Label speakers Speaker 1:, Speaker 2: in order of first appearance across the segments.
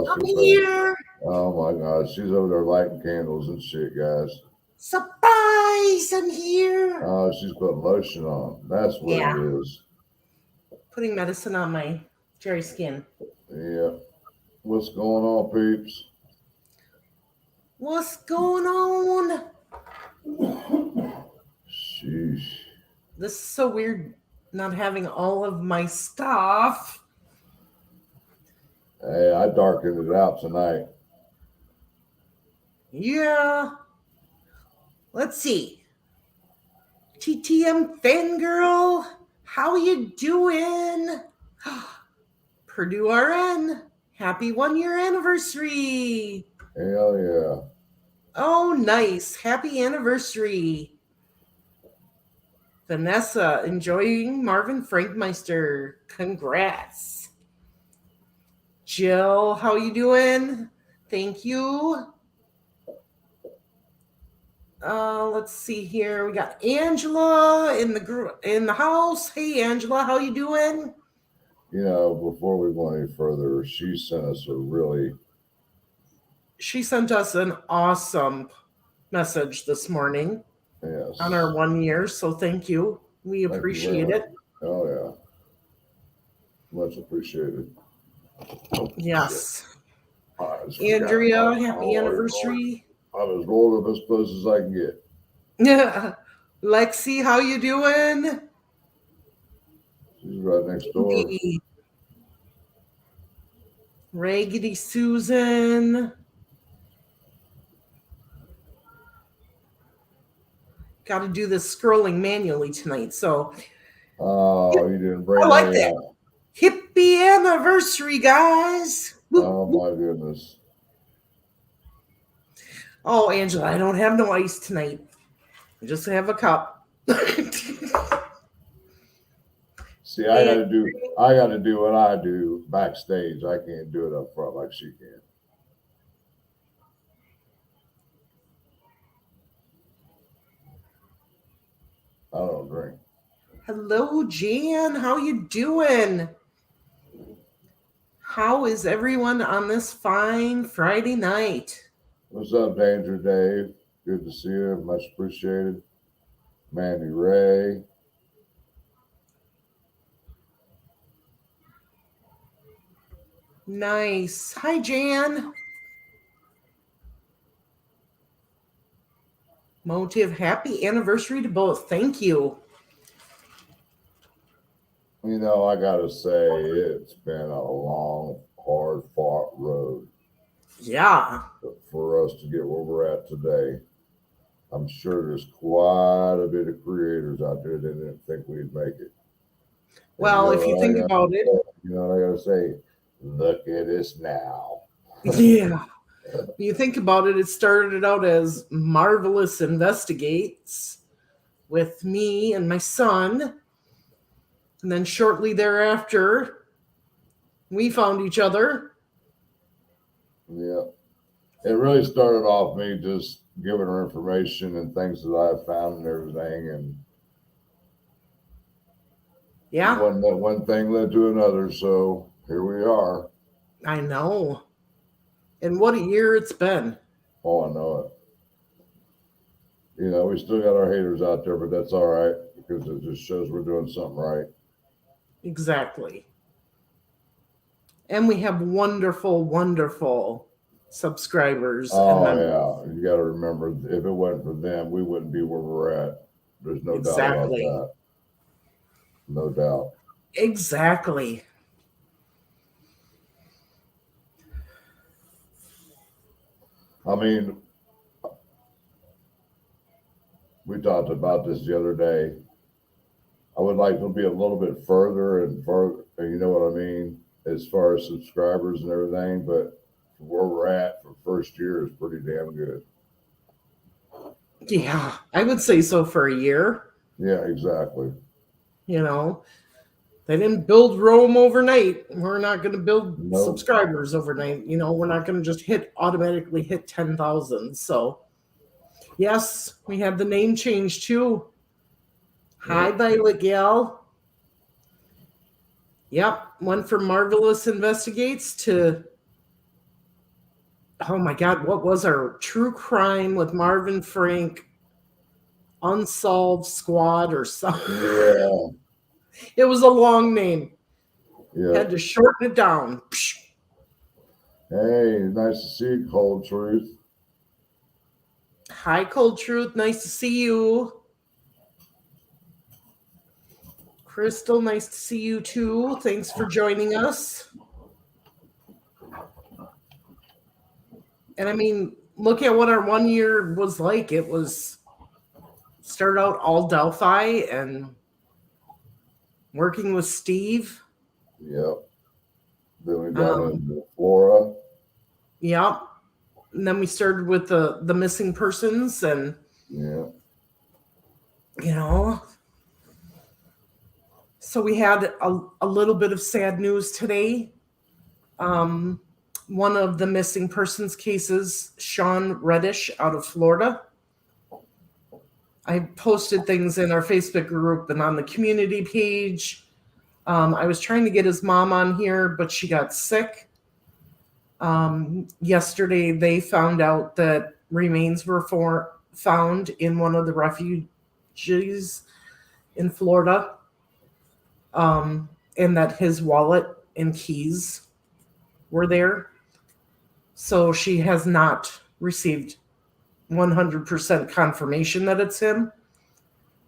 Speaker 1: lost
Speaker 2: I'm
Speaker 1: her phone.
Speaker 2: here.
Speaker 1: Oh my God, she's over there lighting candles and shit, guys.
Speaker 2: Surprise! I'm here.
Speaker 1: Oh, she's putting lotion on. That's what
Speaker 2: Yeah.
Speaker 1: it is.
Speaker 2: Putting medicine on my cherry skin.
Speaker 1: Yeah. What's going on, peeps?
Speaker 2: What's going on?
Speaker 1: Sheesh.
Speaker 2: This is so weird not having all of my stuff.
Speaker 1: Hey, I darkened it out tonight.
Speaker 2: Yeah. Let's see. TTM fangirl, how you doing? Purdue RN, happy 1 year anniversary.
Speaker 1: Hell yeah.
Speaker 2: Oh, nice. Happy anniversary. Vanessa, enjoying Marvin Frankmeister. Congrats. Jill, how you doing? Thank you. Let's see here. We got Angela in the house. Hey, Angela, how you doing?
Speaker 1: You know, before we go any further, she sent us
Speaker 2: She sent us an awesome message this morning on our 1 year. So thank you. We appreciate it.
Speaker 1: Oh yeah. Much appreciated.
Speaker 2: Yes. Andrea, happy anniversary.
Speaker 1: I'm as rolled up as close as I can get.
Speaker 2: Yeah. Lexi, how you doing?
Speaker 1: She's right next door.
Speaker 2: Raggedy Susan. Got to do this scrolling manually tonight. So.
Speaker 1: Oh, you didn't bring
Speaker 2: I like that. Hippie anniversary, guys.
Speaker 1: Oh my goodness.
Speaker 2: Oh, Angela, I don't have no ice tonight. I just have a cup.
Speaker 1: See, I gotta do what I do backstage. I can't do it up front like she can. I don't drink.
Speaker 2: Hello, Jan. How you doing? How is everyone on this fine Friday night?
Speaker 1: What's up, Danger Dave? Good to see you. Much appreciated. Mandy Ray.
Speaker 2: Nice. Hi, Jan. Motive, happy anniversary to both. Thank you.
Speaker 1: You know, I gotta say, it's been a long, hard-fought road.
Speaker 2: Yeah.
Speaker 1: But for us to get where we're at today, I'm sure there's quite a bit of creators out there that didn't think we'd make it.
Speaker 2: Well, if you think about it.
Speaker 1: You know what I gotta say? Look at us now.
Speaker 2: Yeah. You think about it, it started out as Marvelous Investigates with me and my son. And then shortly thereafter, we found each other.
Speaker 1: Yeah. It really started off me just giving her information and things that I found and everything. And
Speaker 2: yeah,
Speaker 1: one thing led to another. So here we are.
Speaker 2: I know. And what a year it's been.
Speaker 1: Oh, I know it. You know, we still got our haters out there, but that's all right because it just shows we're doing something right.
Speaker 2: Exactly. And we have wonderful, wonderful subscribers.
Speaker 1: Oh, yeah. You got to remember, if it wasn't for them, we wouldn't be where we're at. There's no doubt about that. No doubt.
Speaker 2: Exactly.
Speaker 1: I mean, we talked about this the other day. I would like to be a little bit further and further, you know what I mean, as far as subscribers and everything, but where we're at for first year is pretty damn good.
Speaker 2: Yeah, I would say so for a year.
Speaker 1: Yeah, exactly.
Speaker 2: You know, they didn't build Rome overnight. We're not going to build subscribers overnight. You know, we're not going to just automatically hit 10,000. So, yes, we had the name change too. Hi, Violet Gal. Yep, went from Marvelous Investigates to oh my God, what was our true crime with Marvin Frank Unsolved Squad or something?
Speaker 1: Yeah.
Speaker 2: It was a long name.
Speaker 1: Yeah.
Speaker 2: Had to shorten it down.
Speaker 1: Hey, nice to see you, Cold Truth.
Speaker 2: Hi, Cold Truth. Nice to see you. Crystal, nice to see you too. Thanks for joining us. And I mean, look at what our 1 year was like. It was started out all Delphi and working with Steve.
Speaker 1: Yep. Then we got into Flora.
Speaker 2: Yep. And then we started with the missing persons and
Speaker 1: Yeah.
Speaker 2: So we had a little bit of sad news today. One of the missing persons cases, Sean Reddish out of Florida. I posted things in our Facebook group and on the community page. I was trying to get his mom on here, but she got sick. Yesterday, they found out that remains were found in one of the refuges in Florida, and that his wallet and keys were there. So she has not received 100% confirmation that it's him.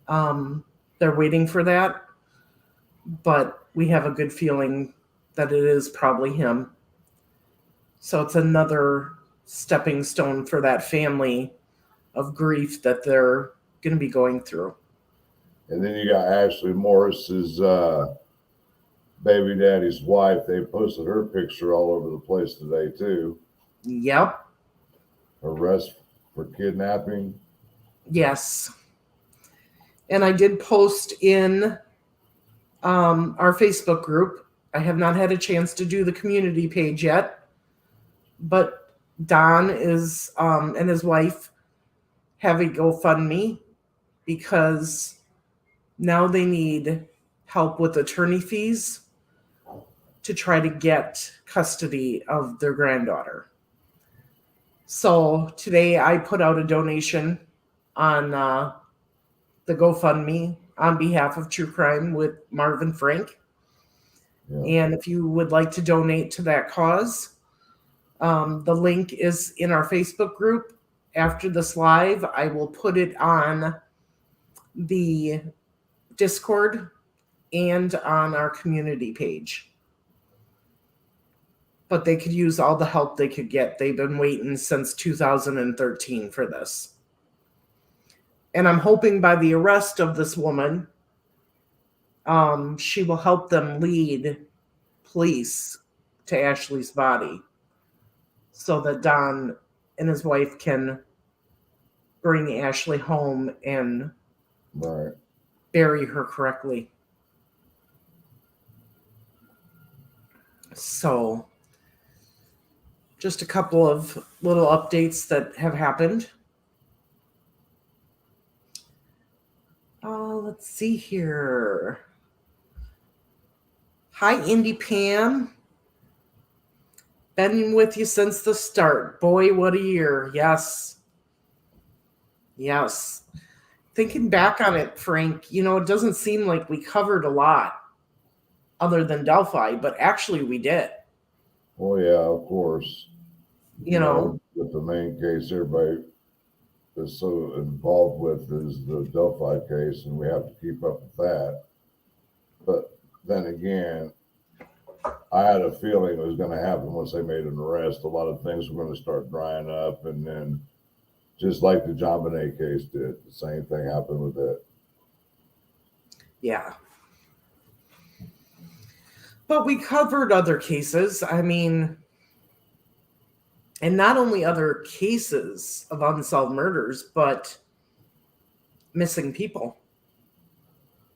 Speaker 2: They're waiting for that, but we have a good feeling that it is probably him. So it's another stepping stone for that family of grief that they're going to be going through.
Speaker 1: And then you got Ashley Morris's baby daddy's wife. They posted her picture all over the place today too.
Speaker 2: Yep.
Speaker 1: Arrest for kidnapping.
Speaker 2: Yes. And I did post in our Facebook group. I have not had a chance to do the community page yet, but Don is and his wife have a GoFundMe because now they need help with attorney fees to try to get custody of their granddaughter. So today I put out a donation on the GoFundMe on behalf of True Crime with Marvin Frank. Yeah. And if you would like to donate to that cause, the link is in our Facebook group. After this live, I will put it on the Discord and on our community page. But they could use all the help they could get. They've been waiting since 2013 for this. And I'm hoping by the arrest of this woman, she will help them lead police to Ashley's body so that Don and his wife can bring Ashley home and bury her correctly. So just a couple of little updates that have happened. Let's see here. Hi, Indy Pam. Been with you since the start. Boy, what a year. Yes. Yes. Thinking back on it, Frank, it doesn't seem like we covered a lot other than Delphi, but actually we did.
Speaker 1: Oh, yeah, of course. With the main case, everybody is so involved with is the Delphi case, and we have to keep up with that. But then again, I had a feeling it was going to happen once they made an arrest. A lot of things were going to start drying up, and then just like the John Bonet case did, the same thing happened with it.
Speaker 2: Yeah. But we covered other cases. I mean, and not only other cases of unsolved murders, but missing people.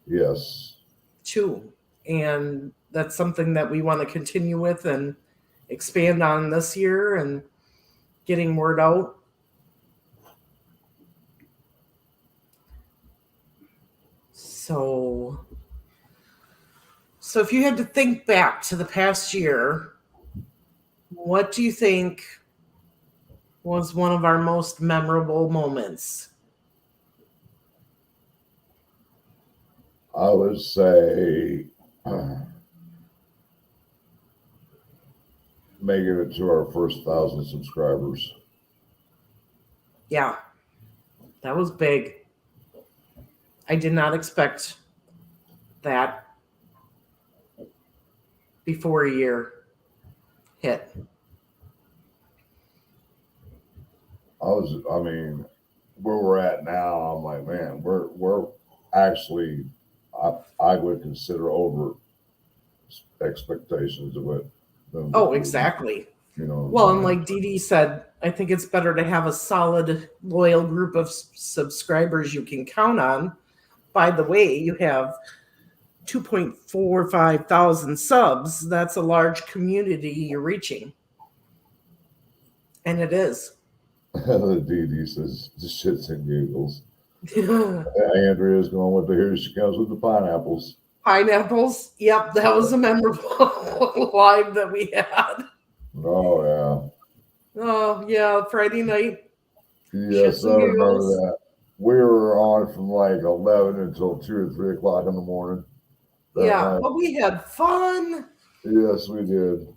Speaker 1: Yes.
Speaker 2: Too. And that's something that we want to continue with and expand on this year and getting word out. So if you had to think back to the past year, what do you think was one of our most memorable moments?
Speaker 1: I would say making it to our first 1,000 subscribers.
Speaker 2: Yeah, that was big. I did not expect that before a year hit.
Speaker 1: I mean, where we're at now, I'm like, man, we're actually, I would consider over expectations of what.
Speaker 2: Oh, exactly.
Speaker 1: You know.
Speaker 2: Well, and like Dee Dee said, I think it's better to have a solid, loyal group of subscribers you can count on. By the way, you have 2.45 thousand subs. That's a large community you're reaching. And it is.
Speaker 1: The Dee Dee says the shits and giggles. Andrea's going with the here she comes with the pineapples.
Speaker 2: Pineapples. Yep, that was a memorable live that we had.
Speaker 1: Oh yeah.
Speaker 2: Oh yeah, Friday night.
Speaker 1: Yes, I remember that. We were on from like 11 until 2 or 3 o'clock in the morning.
Speaker 2: Yeah, but we had fun.
Speaker 1: Yes, we did.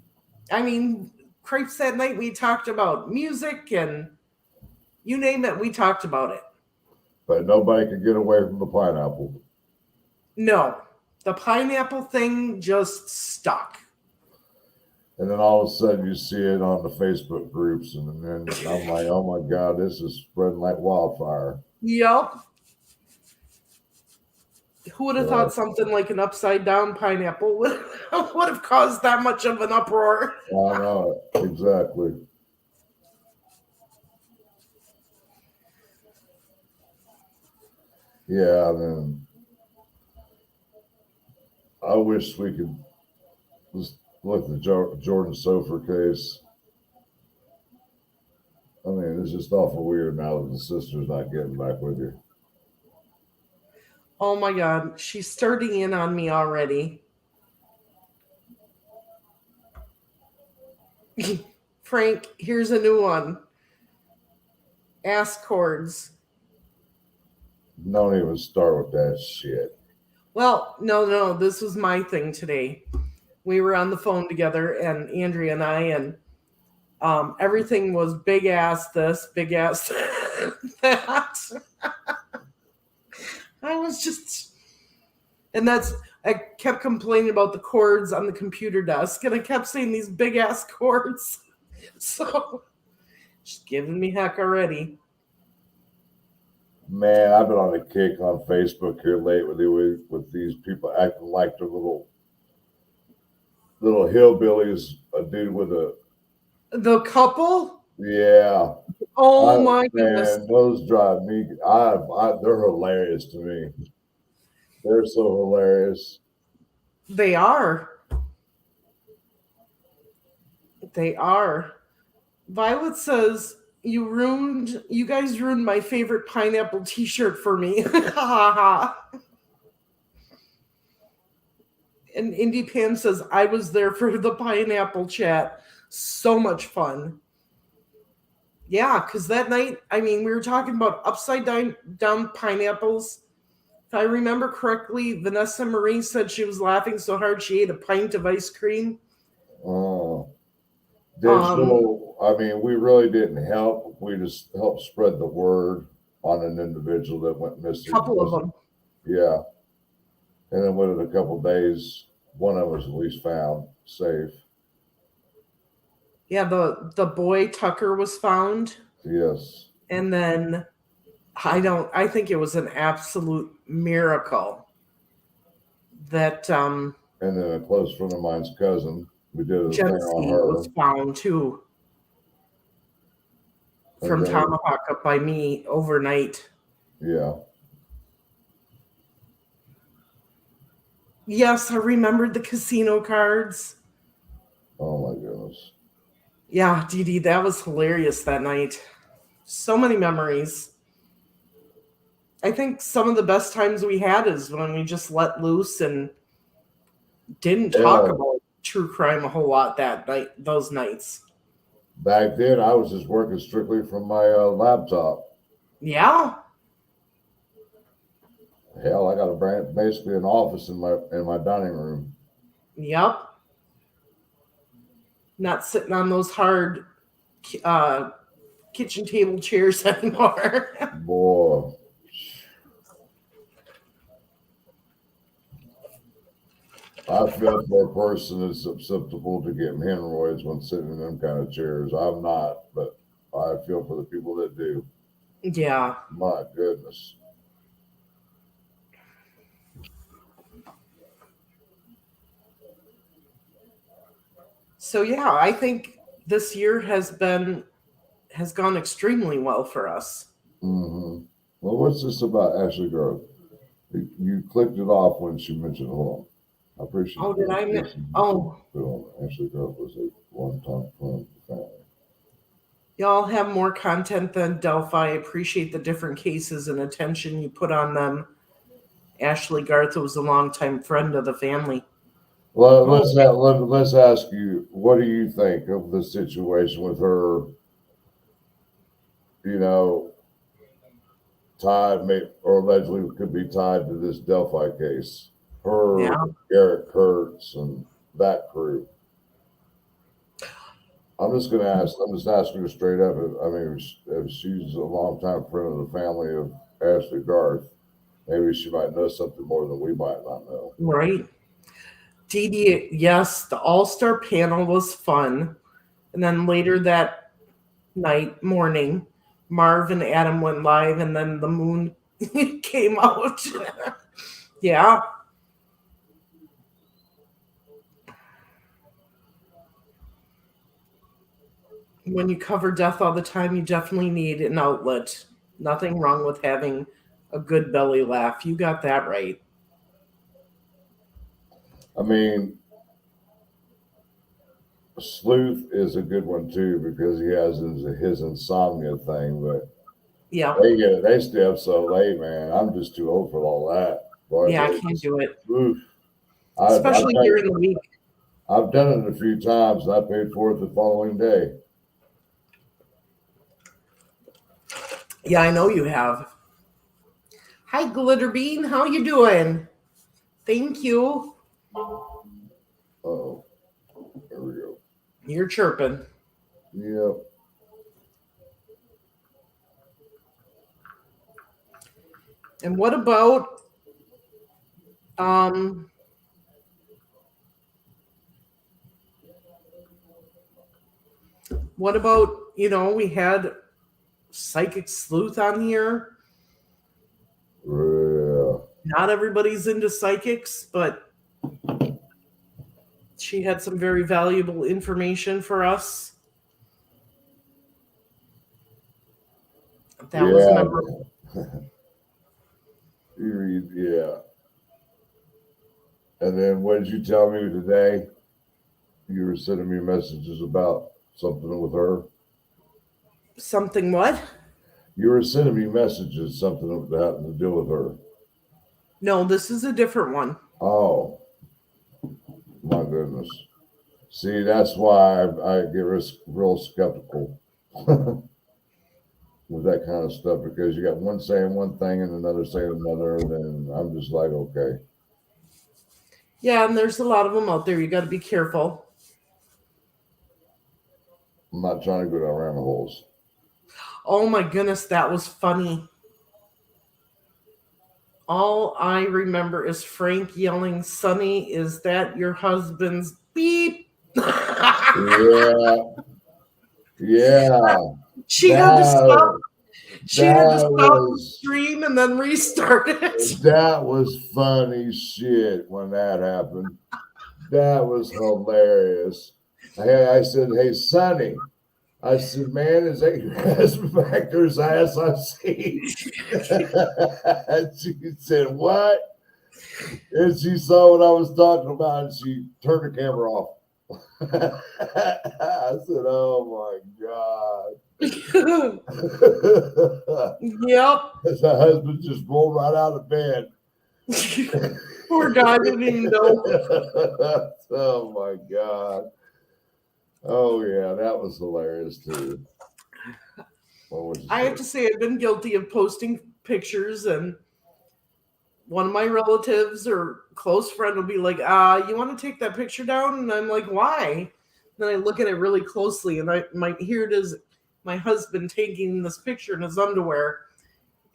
Speaker 2: I mean, crepes that night we talked about music and you name it, we talked about it.
Speaker 1: But nobody could get away from the pineapple.
Speaker 2: No, the pineapple thing just stuck.
Speaker 1: And then all of a sudden you see it on the Facebook groups, and then I'm like, oh my God, this is spreading like wildfire.
Speaker 2: Yep. Who would have thought something like an upside down pineapple would have caused that much of an uproar?
Speaker 1: I know it. Exactly. Yeah, I mean, I wish we could just look at the Jordan Sofer case. I mean, it's just awful weird now that the sister's not getting back with you.
Speaker 2: Oh my God, she's starting in on me already. Frank, here's a new one. Ass chords.
Speaker 1: Don't even start with that shit.
Speaker 2: Well, no, this was my thing today. We were on the phone together, and Andrea and I, and everything was big ass this, big ass that. I was just, and I kept complaining about the chords on the computer desk, and I kept saying these big ass chords. So, just giving me heck already.
Speaker 1: Man, I've been on a kick on Facebook here lately with these people acting like they're little hillbillies. A dude with
Speaker 2: the couple.
Speaker 1: Yeah.
Speaker 2: Oh my goodness!
Speaker 1: Man, those drive me. They're hilarious to me. They're so hilarious.
Speaker 2: They are. They are. Violet says, you guys ruined my favorite pineapple t-shirt for me. And Indie Pam says, I was there for the pineapple chat. So much fun. Yeah, because that night, I mean, we were talking about upside down pineapples. If I remember correctly, Vanessa Marie said she was laughing so hard she ate a pint of ice cream.
Speaker 1: Oh. I mean, we really didn't help. We just helped spread the word on an individual that went missing.
Speaker 2: A couple of them.
Speaker 1: Yeah. And then within a couple of days, one of them was at least found safe.
Speaker 2: Yeah, the boy Tucker was found.
Speaker 1: Yes.
Speaker 2: And then I think it was an absolute miracle that
Speaker 1: and then a close friend of mine's cousin, we did a thing on her,
Speaker 2: was found too. From Tomahawk up by me overnight.
Speaker 1: Yeah.
Speaker 2: Yes, I remembered the casino cards.
Speaker 1: Oh my goodness.
Speaker 2: Yeah, Dee Dee, that was hilarious that night. So many memories. I think some of the best times we had is when we just let loose and didn't talk about true crime a whole lot that night, those nights.
Speaker 1: Back then, I was just working strictly from my laptop.
Speaker 2: Yeah.
Speaker 1: Hell, I got basically an office in my dining room.
Speaker 2: Yep. Not sitting on those hard kitchen table chairs anymore.
Speaker 1: Boy. I feel for a person that's susceptible to getting hemorrhoids when sitting in them kind of chairs. I'm not, but I feel for the people that do.
Speaker 2: Yeah.
Speaker 1: My goodness.
Speaker 2: So yeah, I think this year has gone extremely well for us.
Speaker 1: Mm-hmm. Well, what's this about Ashley Grove? You clicked it off when she mentioned, hold on. I appreciate
Speaker 2: Oh, did I? Oh,
Speaker 1: Ashley Grove was a one-time friend of the family.
Speaker 2: y'all have more content than Delphi. I appreciate the different cases and attention you put on them. Ashley Garth was a longtime friend of the family.
Speaker 1: Well, let's ask you, what do you think of the situation with her? You know, tied or allegedly could be tied to this Delphi case. Her,
Speaker 2: Yeah.
Speaker 1: Eric Kurtz, and that crew. I'm just asking her straight up. I mean, if she's a longtime friend of the family of Ashley Garth, maybe she might know something more than we might not know.
Speaker 2: Right. Dee Dee, yes, the all-star panel was fun. And then later that morning, Marv and Adam went live, and then the moon came out. Yeah. When you cover death all the time, you definitely need an outlet. Nothing wrong with having a good belly laugh. You got that right.
Speaker 1: I mean, Sleuth is a good one too because he has his insomnia thing, but
Speaker 2: Yeah.
Speaker 1: they stay up so late, man. I'm just too old for all that. Boy,
Speaker 2: Yeah, I can't do it.
Speaker 1: Oof.
Speaker 2: Especially during the week.
Speaker 1: I've done it a few times, and I paid for it the following day.
Speaker 2: Yeah, I know you have. Hi, Glitterbean. How you doing? Thank you.
Speaker 1: Oh, there we go.
Speaker 2: You're chirping.
Speaker 1: Yep.
Speaker 2: And what about we had Psychic Sleuth on here.
Speaker 1: Yeah.
Speaker 2: Not everybody's into psychics, but she had some very valuable information for us. That was memorable.
Speaker 1: Yeah. And then what did you tell me today? You were sending me messages about something with her.
Speaker 2: Something what?
Speaker 1: You were sending me messages, something that happened to do with her.
Speaker 2: No, this is a different one.
Speaker 1: Oh, my goodness. See, that's why I get real skeptical with that kind of stuff, because you got one saying one thing and another saying another, and then I'm just like, okay.
Speaker 2: Yeah, and there's a lot of them out there. You got to be careful.
Speaker 1: I'm not trying to go down rabbit holes.
Speaker 2: Oh my goodness, that was funny. All I remember is Frank yelling, "Sonny, is that your husband's beep?"
Speaker 1: Yeah. Yeah.
Speaker 2: She had to stop. She had to stop the stream and then restart it.
Speaker 1: That was funny shit when that happened. That was hilarious. I said, "Hey, Sonny." I said, "Man, is that your husband back there's ass I see?" She said, "What?" And she saw what I was talking about, and she turned the camera off. I said, "Oh my god."
Speaker 2: Yep.
Speaker 1: The husband just rolled right out of bed.
Speaker 2: Poor guy didn't even know.
Speaker 1: Oh my god. Oh yeah, that was hilarious too. What would you
Speaker 2: I
Speaker 1: say?
Speaker 2: have to say, I've been guilty of posting pictures, and one of my relatives or close friend will be like, you want to take that picture down? And I'm like, why? Then I look at it really closely, and here it is, my husband taking this picture in his underwear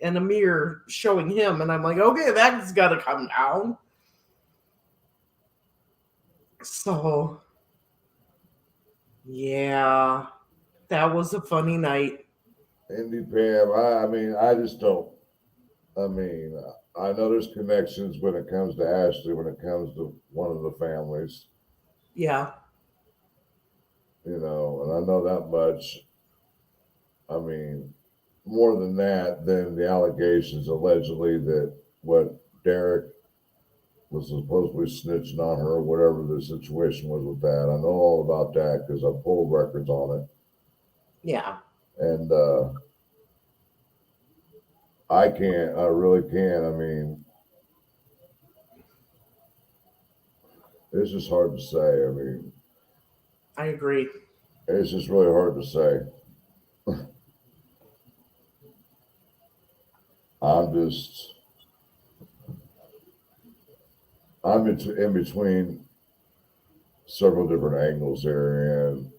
Speaker 2: and a mirror showing him, and I'm like, okay, that's got to come down. So, yeah, that was a funny night.
Speaker 1: Indy Pam, I mean, I just don't. I mean, I know there's connections when it comes to Ashley, when it comes to one of the families,
Speaker 2: Yeah,
Speaker 1: and I know that much. I mean, more than that, than the allegations allegedly that what Derek was supposedly snitching on her, or whatever the situation was with that. I know all about that because I pulled records on it,
Speaker 2: yeah,
Speaker 1: and I really can't. I mean, it's just hard to say. I mean,
Speaker 2: I agree.
Speaker 1: it's just really hard to say. I'm just, in between several different angles here, and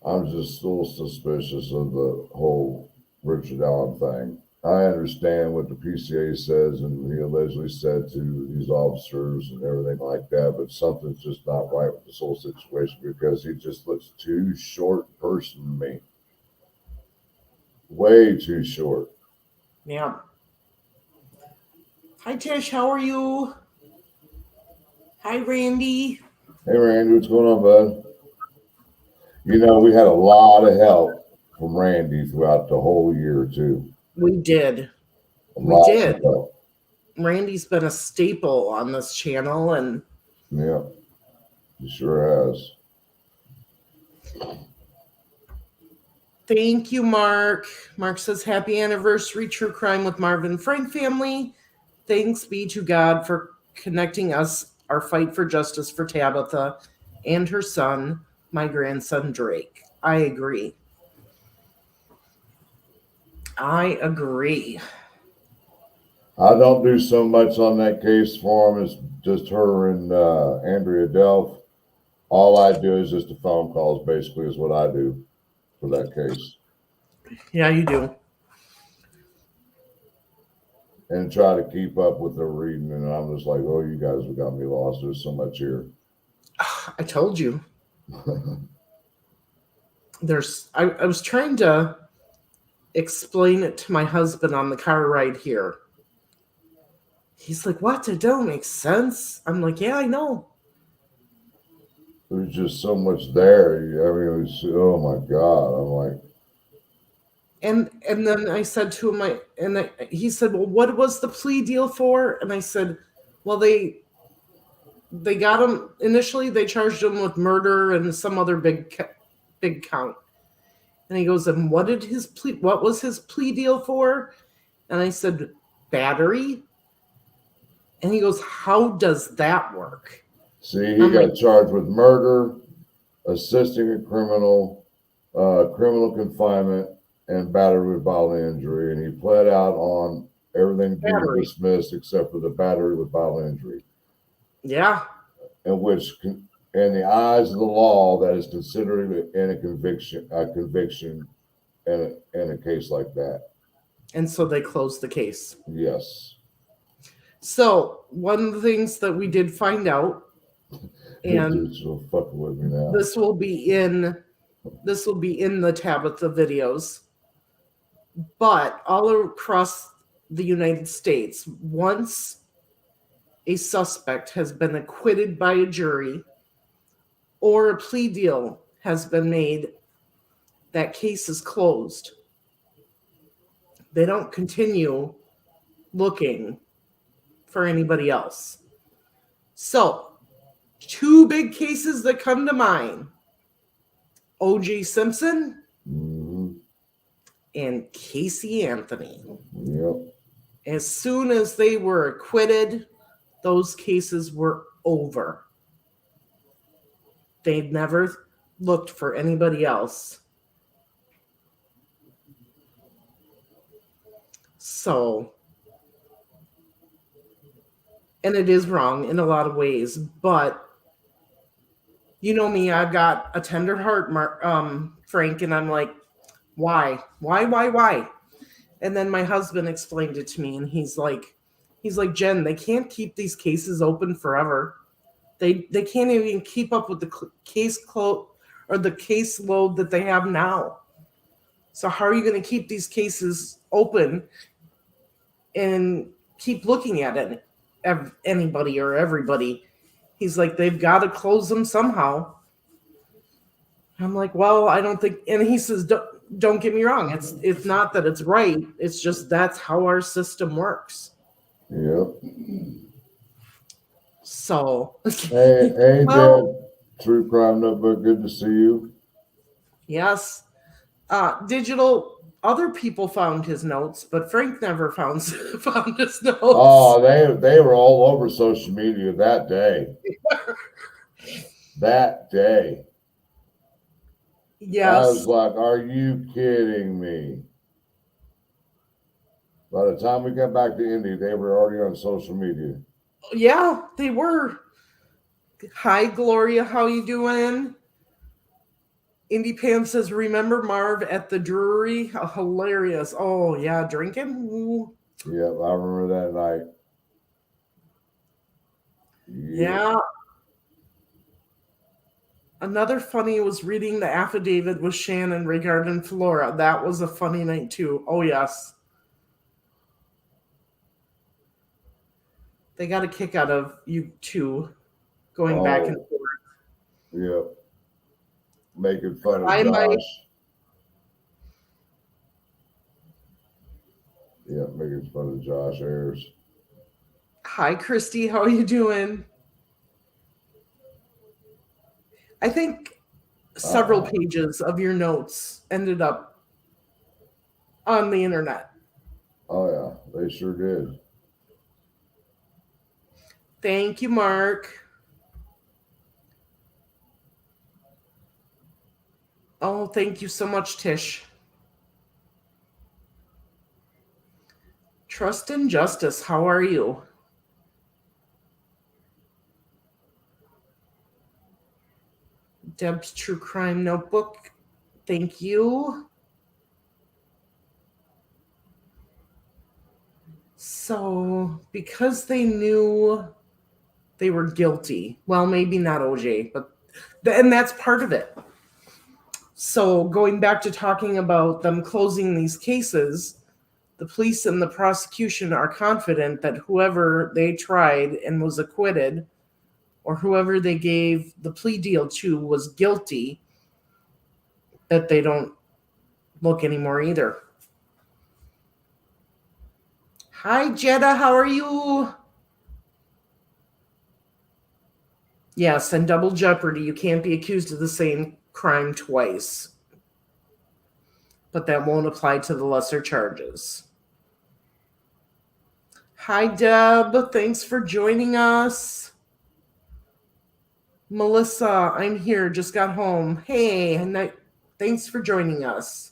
Speaker 1: I'm just a little suspicious of the whole Richard Allen thing. I understand what the PCA says, and he allegedly said to these officers and everything like that, but something's just not right with this whole situation because he just looks too short person to me. Way too short.
Speaker 2: Yeah. Hi, Tish. How are you? Hi, Randy.
Speaker 1: Hey, Randy, what's going on, bud? We had a lot of help from Randy throughout the whole year, too.
Speaker 2: We did.
Speaker 1: Lots of help.
Speaker 2: Randy's been a staple on this channel, and
Speaker 1: Yeah, he sure has.
Speaker 2: thank you, Mark. Mark says, happy anniversary, True Crime with Marvin Frank family. Thanks be to God for connecting us, our fight for justice for Tabitha and her son, my grandson, Drake. I agree. I agree.
Speaker 1: I don't do so much on that case for him. It's just her and Andrea Delph. All I do is just the phone calls, basically, is what I do for that case.
Speaker 2: Yeah, you do.
Speaker 1: And try to keep up with their reading. And I'm just like, oh, you guys have got me lost. There's so much here.
Speaker 2: I told you. I was trying to explain it to my husband on the car ride here. He's like, what? It don't make sense. I'm like, yeah, I know.
Speaker 1: There's just so much there. I mean, oh my God. I'm like,
Speaker 2: and then I said to him, he said, well, what was the plea deal for? And I said, well, they got him initially. They charged him with murder and some other big count. And he goes, and what was his plea deal for? And I said, battery. And he goes, how does that work?
Speaker 1: see, he got charged with murder, assisting a criminal, criminal confinement, and battery with bodily injury. And he pled out on everything being dismissed except for the battery with bodily injury.
Speaker 2: Yeah.
Speaker 1: In which, in the eyes of the law, that is considered in a conviction in a case like that.
Speaker 2: And so they closed the case.
Speaker 1: Yes.
Speaker 2: So one of the things that we did find out, and
Speaker 1: fucking with me now.
Speaker 2: This will be in the Tabitha videos, but all across the United States, once a suspect has been acquitted by a jury or a plea deal has been made, that case is closed. They don't continue looking for anybody else. So, two big cases that come to mind: O.J. Simpson and Casey Anthony.
Speaker 1: Yep.
Speaker 2: As soon as they were acquitted, those cases were over. They never looked for anybody else. So, and it is wrong in a lot of ways, but you know me, I've got a tender heart, Frank, and I'm like, why? Why? And then my husband explained it to me, and he's like, Jen, they can't keep these cases open forever. They can't even keep up with the the caseload that they have now. So how are you going to keep these cases open and keep looking at it? Anybody or everybody? He's like, they've got to close them somehow. I'm like, well, I don't think. And he says, don't get me wrong. It's not that it's right. It's just that's how our system works.
Speaker 1: Yep.
Speaker 2: So.
Speaker 1: Hey, well, Dad. True Crime Notebook. Good to see you.
Speaker 2: Yes. Digital. Other people found his notes, but Frank never found his notes.
Speaker 1: Oh, they were all over social media that day. That day.
Speaker 2: Yes.
Speaker 1: I was like, are you kidding me? By the time we got back to Indy, they were already on social media.
Speaker 2: Yeah, they were. Hi, Gloria. How you doing? Indy Pam says, remember Marv at the brewery? Oh, hilarious. Oh, yeah, drinking? Ooh.
Speaker 1: Yep, I remember that night.
Speaker 2: Yeah. Another funny was reading the affidavit with Shannon regarding Flora. That was a funny night, too. Oh, yes. They got a kick out of you two going back and forth.
Speaker 1: Yep. Making fun of Josh. Yeah, making fun of Josh Ayers.
Speaker 2: Hi, Christy. How are you doing? I think several pages of your notes ended up on the internet.
Speaker 1: Oh, yeah. They sure did.
Speaker 2: Thank you, Mark. Oh, thank you so much, Tish. Trust and Justice, how are you? Deb's True Crime Notebook, thank you. So, because they knew they were guilty, well, maybe not OJ, but and that's part of it. So, going back to talking about them closing these cases, the police and the prosecution are confident that whoever they tried and was acquitted, or whoever they gave the plea deal to was guilty, that they don't look anymore either. Hi, Jetta, how are you? Yes, and double jeopardy. You can't be accused of the same crime twice. But that won't apply to the lesser charges. Hi, Deb. Thanks for joining us. Melissa, I'm here. Just got home. Hey, and thanks for joining us.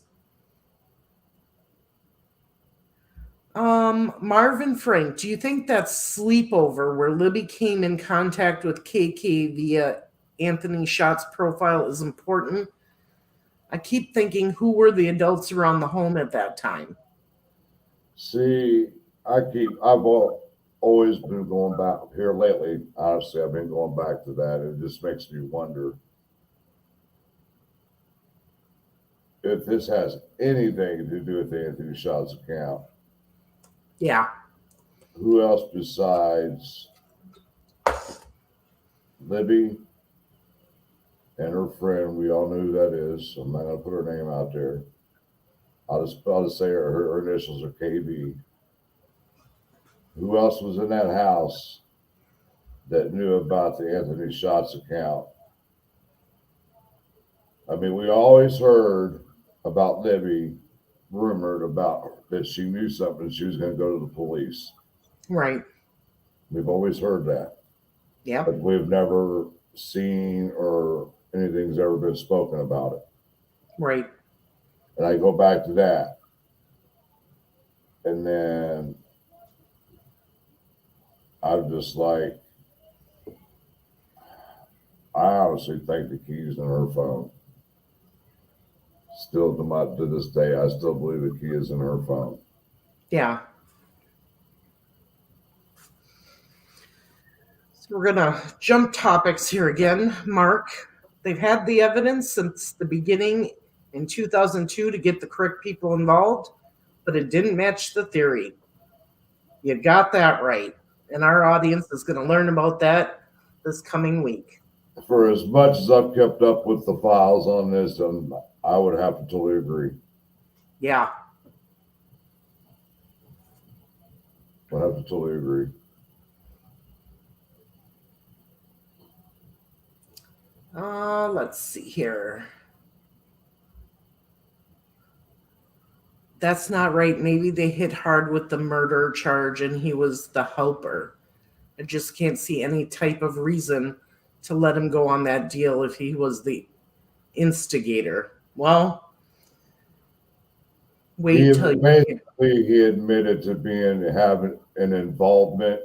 Speaker 2: Marvin Frank, do you think that sleepover where Libby came in contact with KK via Anthony Schott's profile is important? I keep thinking, who were the adults around the home at that time?
Speaker 1: See, I've always been going back here lately. Honestly, I've been going back to that. It just makes me wonder if this has anything to do with Anthony Schott's account.
Speaker 2: Yeah.
Speaker 1: Who else besides Libby and her friend? We all know who that is. I'm not going to put her name out there. I'll just say her initials are KB. Who else was in that house that knew about the Anthony Schott's account? I mean, we always heard about Libby, rumored about that she knew something. She was going to go to the police.
Speaker 2: Right.
Speaker 1: We've always heard that.
Speaker 2: Yeah.
Speaker 1: But we've never seen or anything's ever been spoken about it.
Speaker 2: Right.
Speaker 1: And I go back to that. And then I'm just like, I honestly think the key's in her phone. Still to this day, I still believe the key is in her phone.
Speaker 2: Yeah. So we're going to jump topics here again, Mark. They've had the evidence since the beginning in 2002 to get the correct people involved, but it didn't match the theory. You got that right. And our audience is going to learn about that this coming week.
Speaker 1: For as much as I've kept up with the files on this, I would have to totally agree.
Speaker 2: Yeah.
Speaker 1: I have to totally agree.
Speaker 2: Let's see here. That's not right. Maybe they hit hard with the murder charge and he was the helper. I just can't see any type of reason to let him go on that deal if he was the instigator. Well, wait till
Speaker 1: he admitted to having an involvement.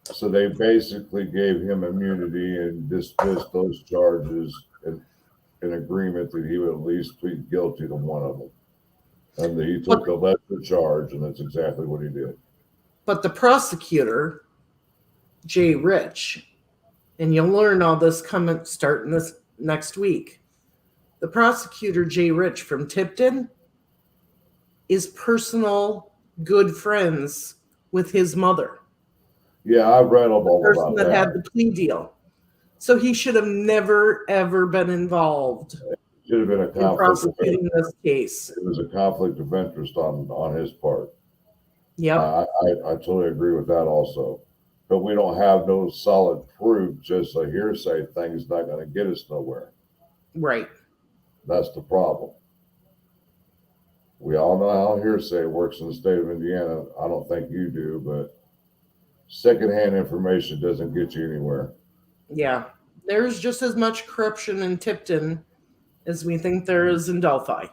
Speaker 1: So they basically gave him immunity and dismissed those charges in agreement that he would at least plead guilty to one of them. And he took the lesser charge, and that's exactly what he did.
Speaker 2: But the prosecutor, Jay Rich, and you'll learn all this starting this next week. The prosecutor, Jay Rich from Tipton, is personal good friends with his mother.
Speaker 1: Yeah, I read all about that.
Speaker 2: The person that had the plea deal. So he should have never, ever been involved.
Speaker 1: It should have been a conflict
Speaker 2: in prosecuting this case.
Speaker 1: It was a conflict of interest on his part.
Speaker 2: Yeah,
Speaker 1: I totally agree with that also. But we don't have no solid proof. Just a hearsay thing is not going to get us nowhere.
Speaker 2: Right.
Speaker 1: That's the problem. We all know how hearsay works in the state of Indiana. I don't think you do, but secondhand information doesn't get you anywhere.
Speaker 2: Yeah. There's just as much corruption in Tipton as we think there is in Delphi.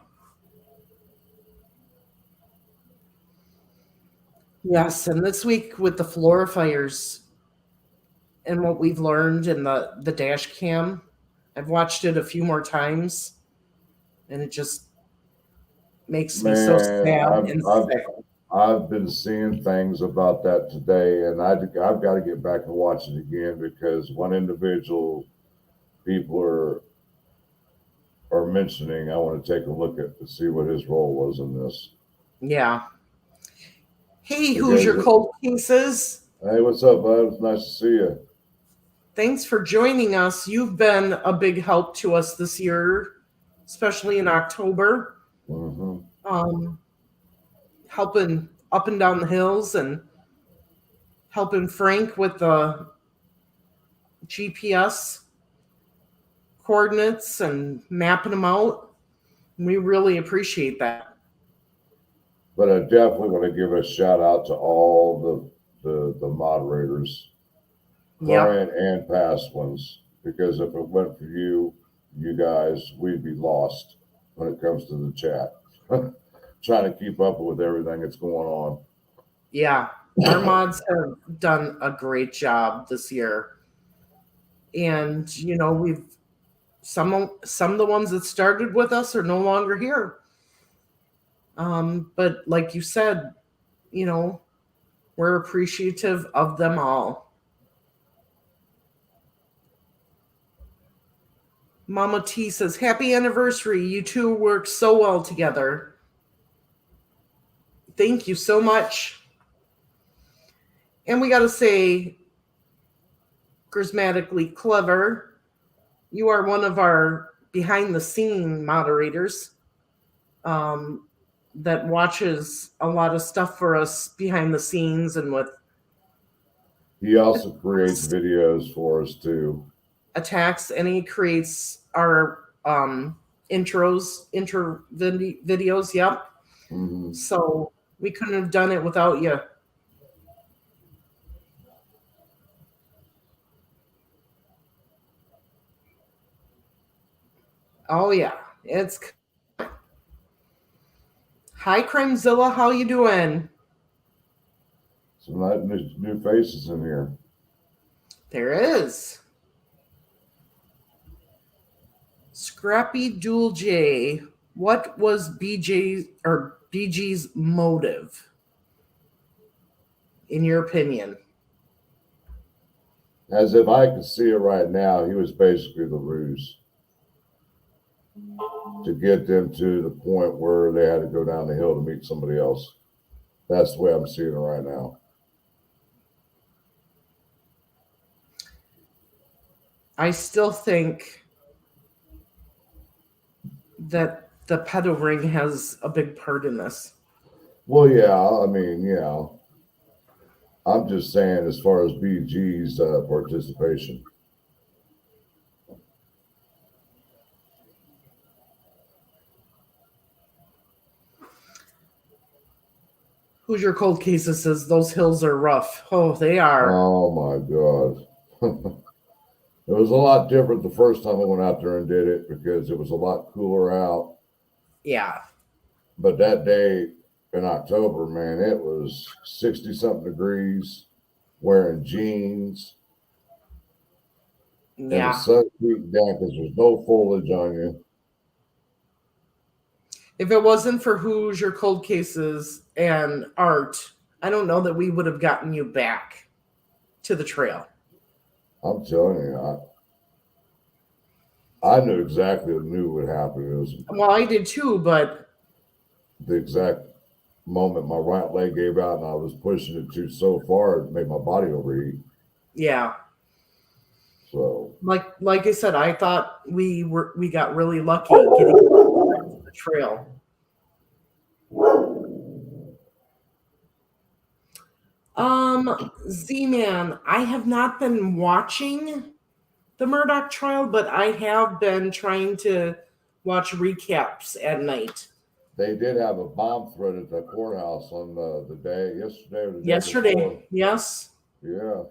Speaker 2: Yes, and this week with the Flora fires and what we've learned in the dash cam, I've watched it a few more times, and it just makes me so sad and sick.
Speaker 1: I've been seeing things about that today, and I've got to get back and watch it again because one individual people are mentioning. I want to take a look at to see what his role was in this. Yeah.
Speaker 2: Hey, who's your cold cases?
Speaker 1: Hey, what's up, bud? It's nice to see you.
Speaker 2: Thanks for joining us. You've been a big help to us this year, especially in October.
Speaker 1: Mm-hmm.
Speaker 2: Helping up and down the hills and helping Frank with the GPS coordinates and mapping them out. We really appreciate that.
Speaker 1: But I definitely want to give a shout out to all the moderators, current and past ones, because if it went for you guys, we'd be lost when it comes to the chat. Trying to keep up with everything that's going on.
Speaker 2: Yeah, our mods have done a great job this year. And, you know, we've some of the ones that started with us are no longer here. But like you said, you know, we're appreciative of them all. Mama T says, happy anniversary. You two work so well together. Thank you so much. And we got to say, charismatically clever, you are one of our behind-the-scene moderators that watches a lot of stuff for us behind the scenes and with.
Speaker 1: He also creates videos for us too.
Speaker 2: Attacks, and he creates our intro videos. Yep.
Speaker 1: Mm-hmm.
Speaker 2: So we couldn't have done it without you. Oh yeah, it's. Hi, Crimezilla. How you doing?
Speaker 1: Some new faces in here.
Speaker 2: There is. Scrappy Dual J. What was BG's motive, in your opinion?
Speaker 1: As if I could see it right now, he was basically the ruse to get them to the point where they had to go down the hill to meet somebody else. That's the way I'm seeing it right now.
Speaker 2: I still think that the pedo ring has a big part in this.
Speaker 1: Well, yeah, I mean, yeah. I'm just saying as far as BG's participation.
Speaker 2: Who's Your Cold Cases says those hills are rough. Oh, they are.
Speaker 1: Oh my God. It was a lot different the first time I went out there and did it because it was a lot cooler out.
Speaker 2: Yeah.
Speaker 1: But that day in October, man, it was 60 something degrees, wearing jeans. And the sun beating down because there's no foliage on you.
Speaker 2: If it wasn't for Who's Your Cold Cases and Art, I don't know that we would have gotten you back to the trail.
Speaker 1: I'm telling you, I knew exactly what would happen. It was
Speaker 2: Well, I did too, but
Speaker 1: the exact moment my right leg gave out and I was pushing it too so far, it made my body overheat.
Speaker 2: Yeah.
Speaker 1: So,
Speaker 2: like I said, I thought we got really lucky getting to the trail. Z-Man, I have not been watching the Murdoch trial, but I have been trying to watch recaps at night.
Speaker 1: they did have a bomb threat at the courthouse on the day yesterday or the day
Speaker 2: Yesterday,
Speaker 1: before.
Speaker 2: yes.
Speaker 1: Yeah.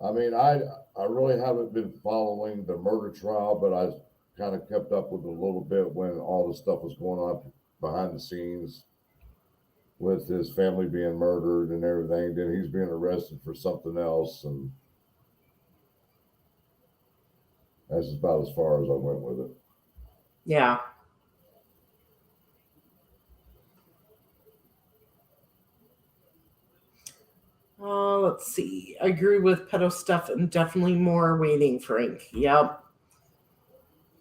Speaker 1: I mean, I really haven't been following the murder trial, but I kind of kept up with it a little bit when all the stuff was going on behind the scenes with his family being murdered and everything. Then he's being arrested for something else, and that's about as far as I went with it.
Speaker 2: Yeah. Let's see. I agree with pedo stuff and definitely more waiting, Frank. Yep.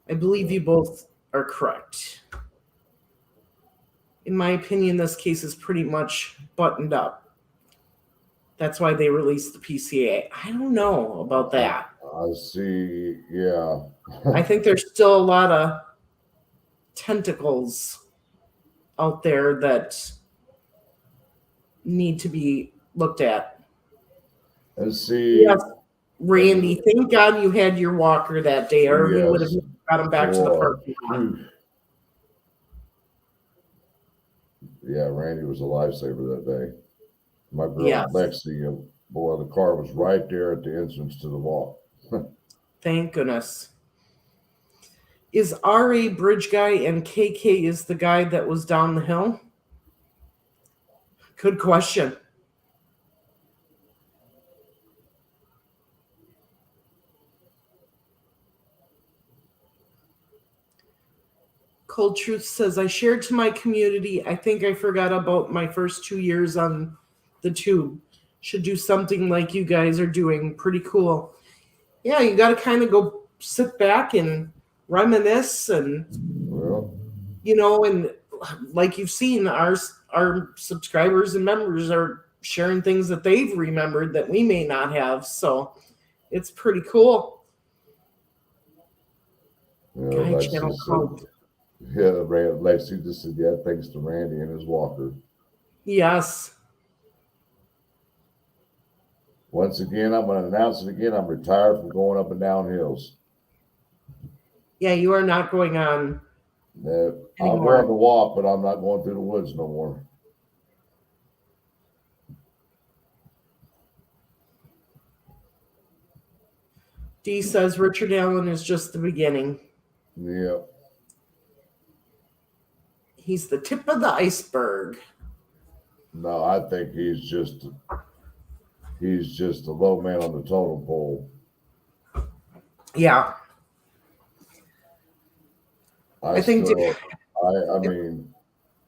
Speaker 2: I believe you both are correct. In my opinion, this case is pretty much buttoned up. That's why they released the PCA. I don't know about that.
Speaker 1: I see. Yeah.
Speaker 2: I think there's still a lot of tentacles out there that need to be looked at.
Speaker 1: And see.
Speaker 2: Yes, Randy, thank God you had your walker that day, or we would have got him back to the parking lot.
Speaker 1: Yeah, Randy was a lifesaver that day. My girl Lexi, boy, the car was right there at the entrance to the walk.
Speaker 2: Thank goodness. Is RA Bridge Guy and KK is the guy that was down the hill? Good question. Cold Truth says, I shared to my community. I think I forgot about my first 2 years on the tube. Should do something like you guys are doing. Pretty cool. Yeah, you got to kind of go sit back and reminisce and, and like you've seen, our subscribers and members are sharing things that they've remembered that we may not have. So it's pretty cool. Guy Channel Cult.
Speaker 1: Yeah, Lexi just said, yeah, thanks to Randy and his walker.
Speaker 2: Yes.
Speaker 1: Once again, I'm going to announce it again. I'm retired from going up and down hills.
Speaker 2: Yeah, you are not going on.
Speaker 1: I'll go on the walk, but I'm not going through the woods no more.
Speaker 2: D says Richard Allen is just the beginning.
Speaker 1: Yeah.
Speaker 2: He's the tip of the iceberg.
Speaker 1: No, I think he's just a low man on the totem pole.
Speaker 2: Yeah. I think
Speaker 1: I mean,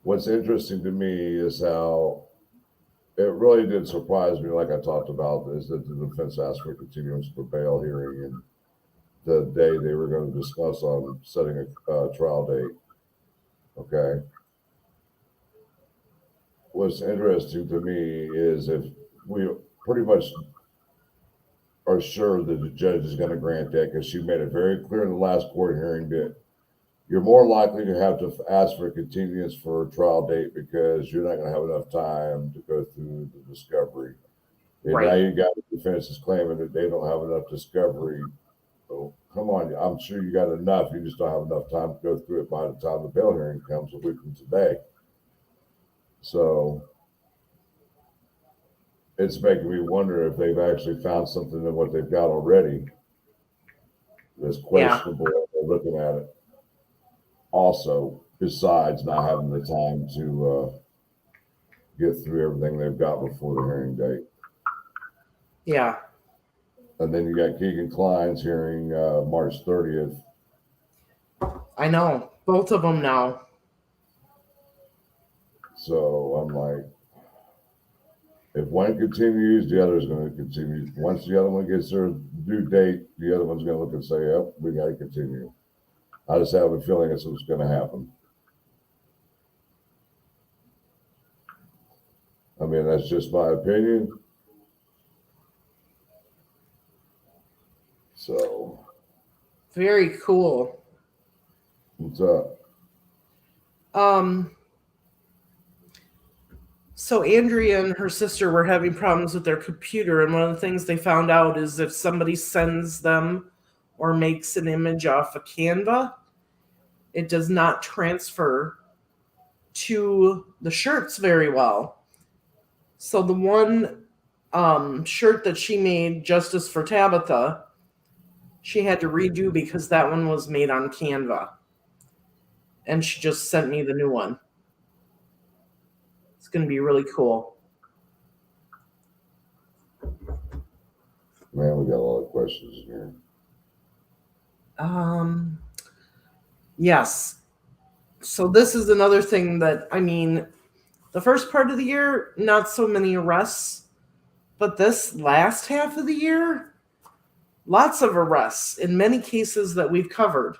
Speaker 1: what's interesting to me is how it really did surprise me, like I talked about, is that the defense asked for continuance for bail hearing and the day they were going to discuss on setting a trial date. Okay. What's interesting to me is if we pretty much are sure that the judge is going to grant that, because she made it very clear in the last court hearing that you're more likely to have to ask for a continuance for a trial date because you're not going to have enough time to go through the discovery. And
Speaker 2: right.
Speaker 1: now you got the defense is claiming that they don't have enough discovery. So come on, I'm sure you got enough. You just don't have enough time to go through it by the time the bail hearing comes a week from today. So it's making me wonder if they've actually found something in what they've got already that's questionable. Yeah. They're looking at it. Also, besides not having the time to get through everything they've got before the hearing date.
Speaker 2: Yeah.
Speaker 1: And then you got Keegan Klein's hearing March 30th.
Speaker 2: I know. Both of them now.
Speaker 1: So I'm like, if one continues, the other is going to continue. Once the other one gets their due date, the other one's going to look and say, yep, we got to continue. I just have a feeling that's what's going to happen. I mean, that's just my opinion. So.
Speaker 2: Very cool.
Speaker 1: What's up?
Speaker 2: So Andrea and her sister were having problems with their computer, and one of the things they found out is if somebody sends them or makes an image off of Canva, it does not transfer to the shirts very well. So the one shirt that she made, Justice for Tabitha, she had to redo because that one was made on Canva. And she just sent me the new one. It's going to be really cool.
Speaker 1: Man, we got a lot of questions here.
Speaker 2: Yes. So this is another thing that, I mean, the first part of the year, not so many arrests, but this last half of the year, lots of arrests in many cases that we've covered.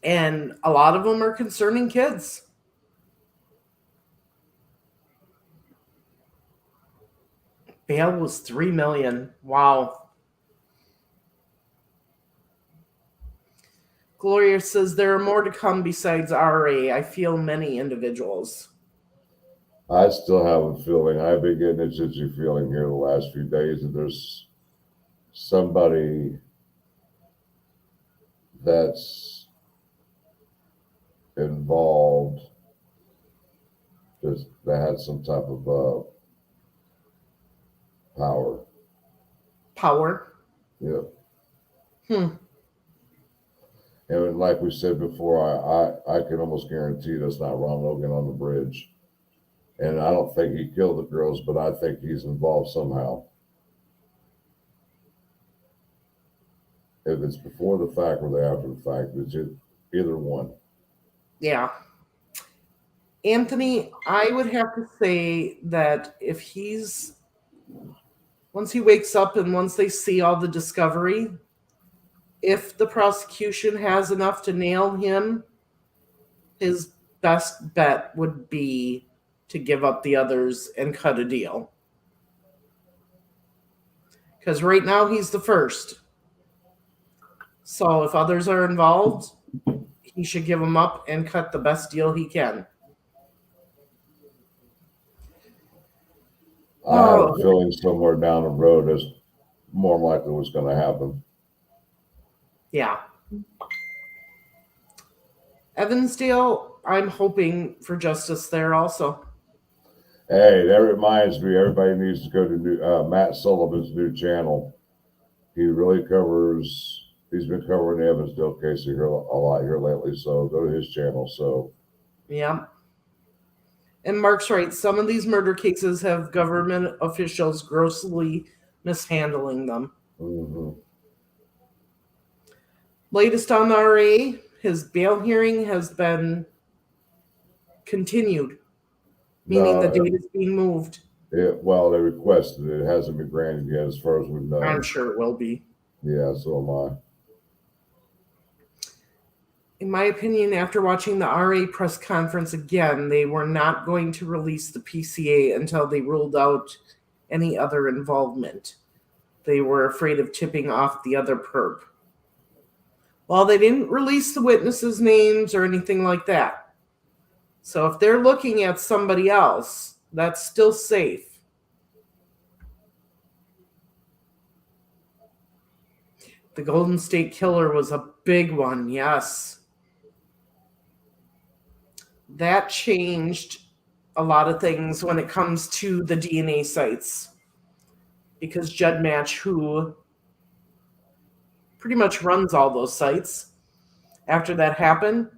Speaker 2: And a lot of them are concerning kids. Bail was $3 million. Wow. Gloria says there are more to come besides RA. I feel many individuals.
Speaker 1: I still have a feeling. I've been getting a itchy feeling here the last few days that there's somebody that's involved that had some type of power.
Speaker 2: Power?
Speaker 1: Yeah. And like we said before, I can almost guarantee that's not Ron Logan on the bridge. And I don't think he killed the girls, but I think he's involved somehow. If it's before the fact or after the fact, it's either one.
Speaker 2: Yeah. Anthony, I would have to say that if once he wakes up and once they see all the discovery, if the prosecution has enough to nail him, his best bet would be to give up the others and cut a deal. Because right now he's the first. So if others are involved, he should give them up and cut the best deal he can.
Speaker 1: I have a feeling somewhere down the road is more likely what's going to happen.
Speaker 2: Yeah. Evansdale, I'm hoping for justice there also.
Speaker 1: Hey, that reminds me, everybody needs to go to Matt Sullivan's new channel. He really covers he's been covering the Evansdale case here a lot here lately. So go to his channel. So
Speaker 2: yeah. And Mark's right. Some of these murder cases have government officials grossly mishandling them.
Speaker 1: mm-hmm.
Speaker 2: Latest on the RA, his bail hearing has been continued, meaning the date is being moved.
Speaker 1: Well, they requested it. It hasn't been granted yet, as far as we know.
Speaker 2: I'm sure it will be.
Speaker 1: Yeah, so am I.
Speaker 2: In my opinion, after watching the RA press conference again, they were not going to release the PCA until they ruled out any other involvement. They were afraid of tipping off the other perp. Well, they didn't release the witnesses' names or anything like that. So if they're looking at somebody else, that's still safe. The Golden State Killer was a big one, yes. That changed a lot of things when it comes to the DNA sites. Because Judd Match, who pretty much runs all those sites, after that happened,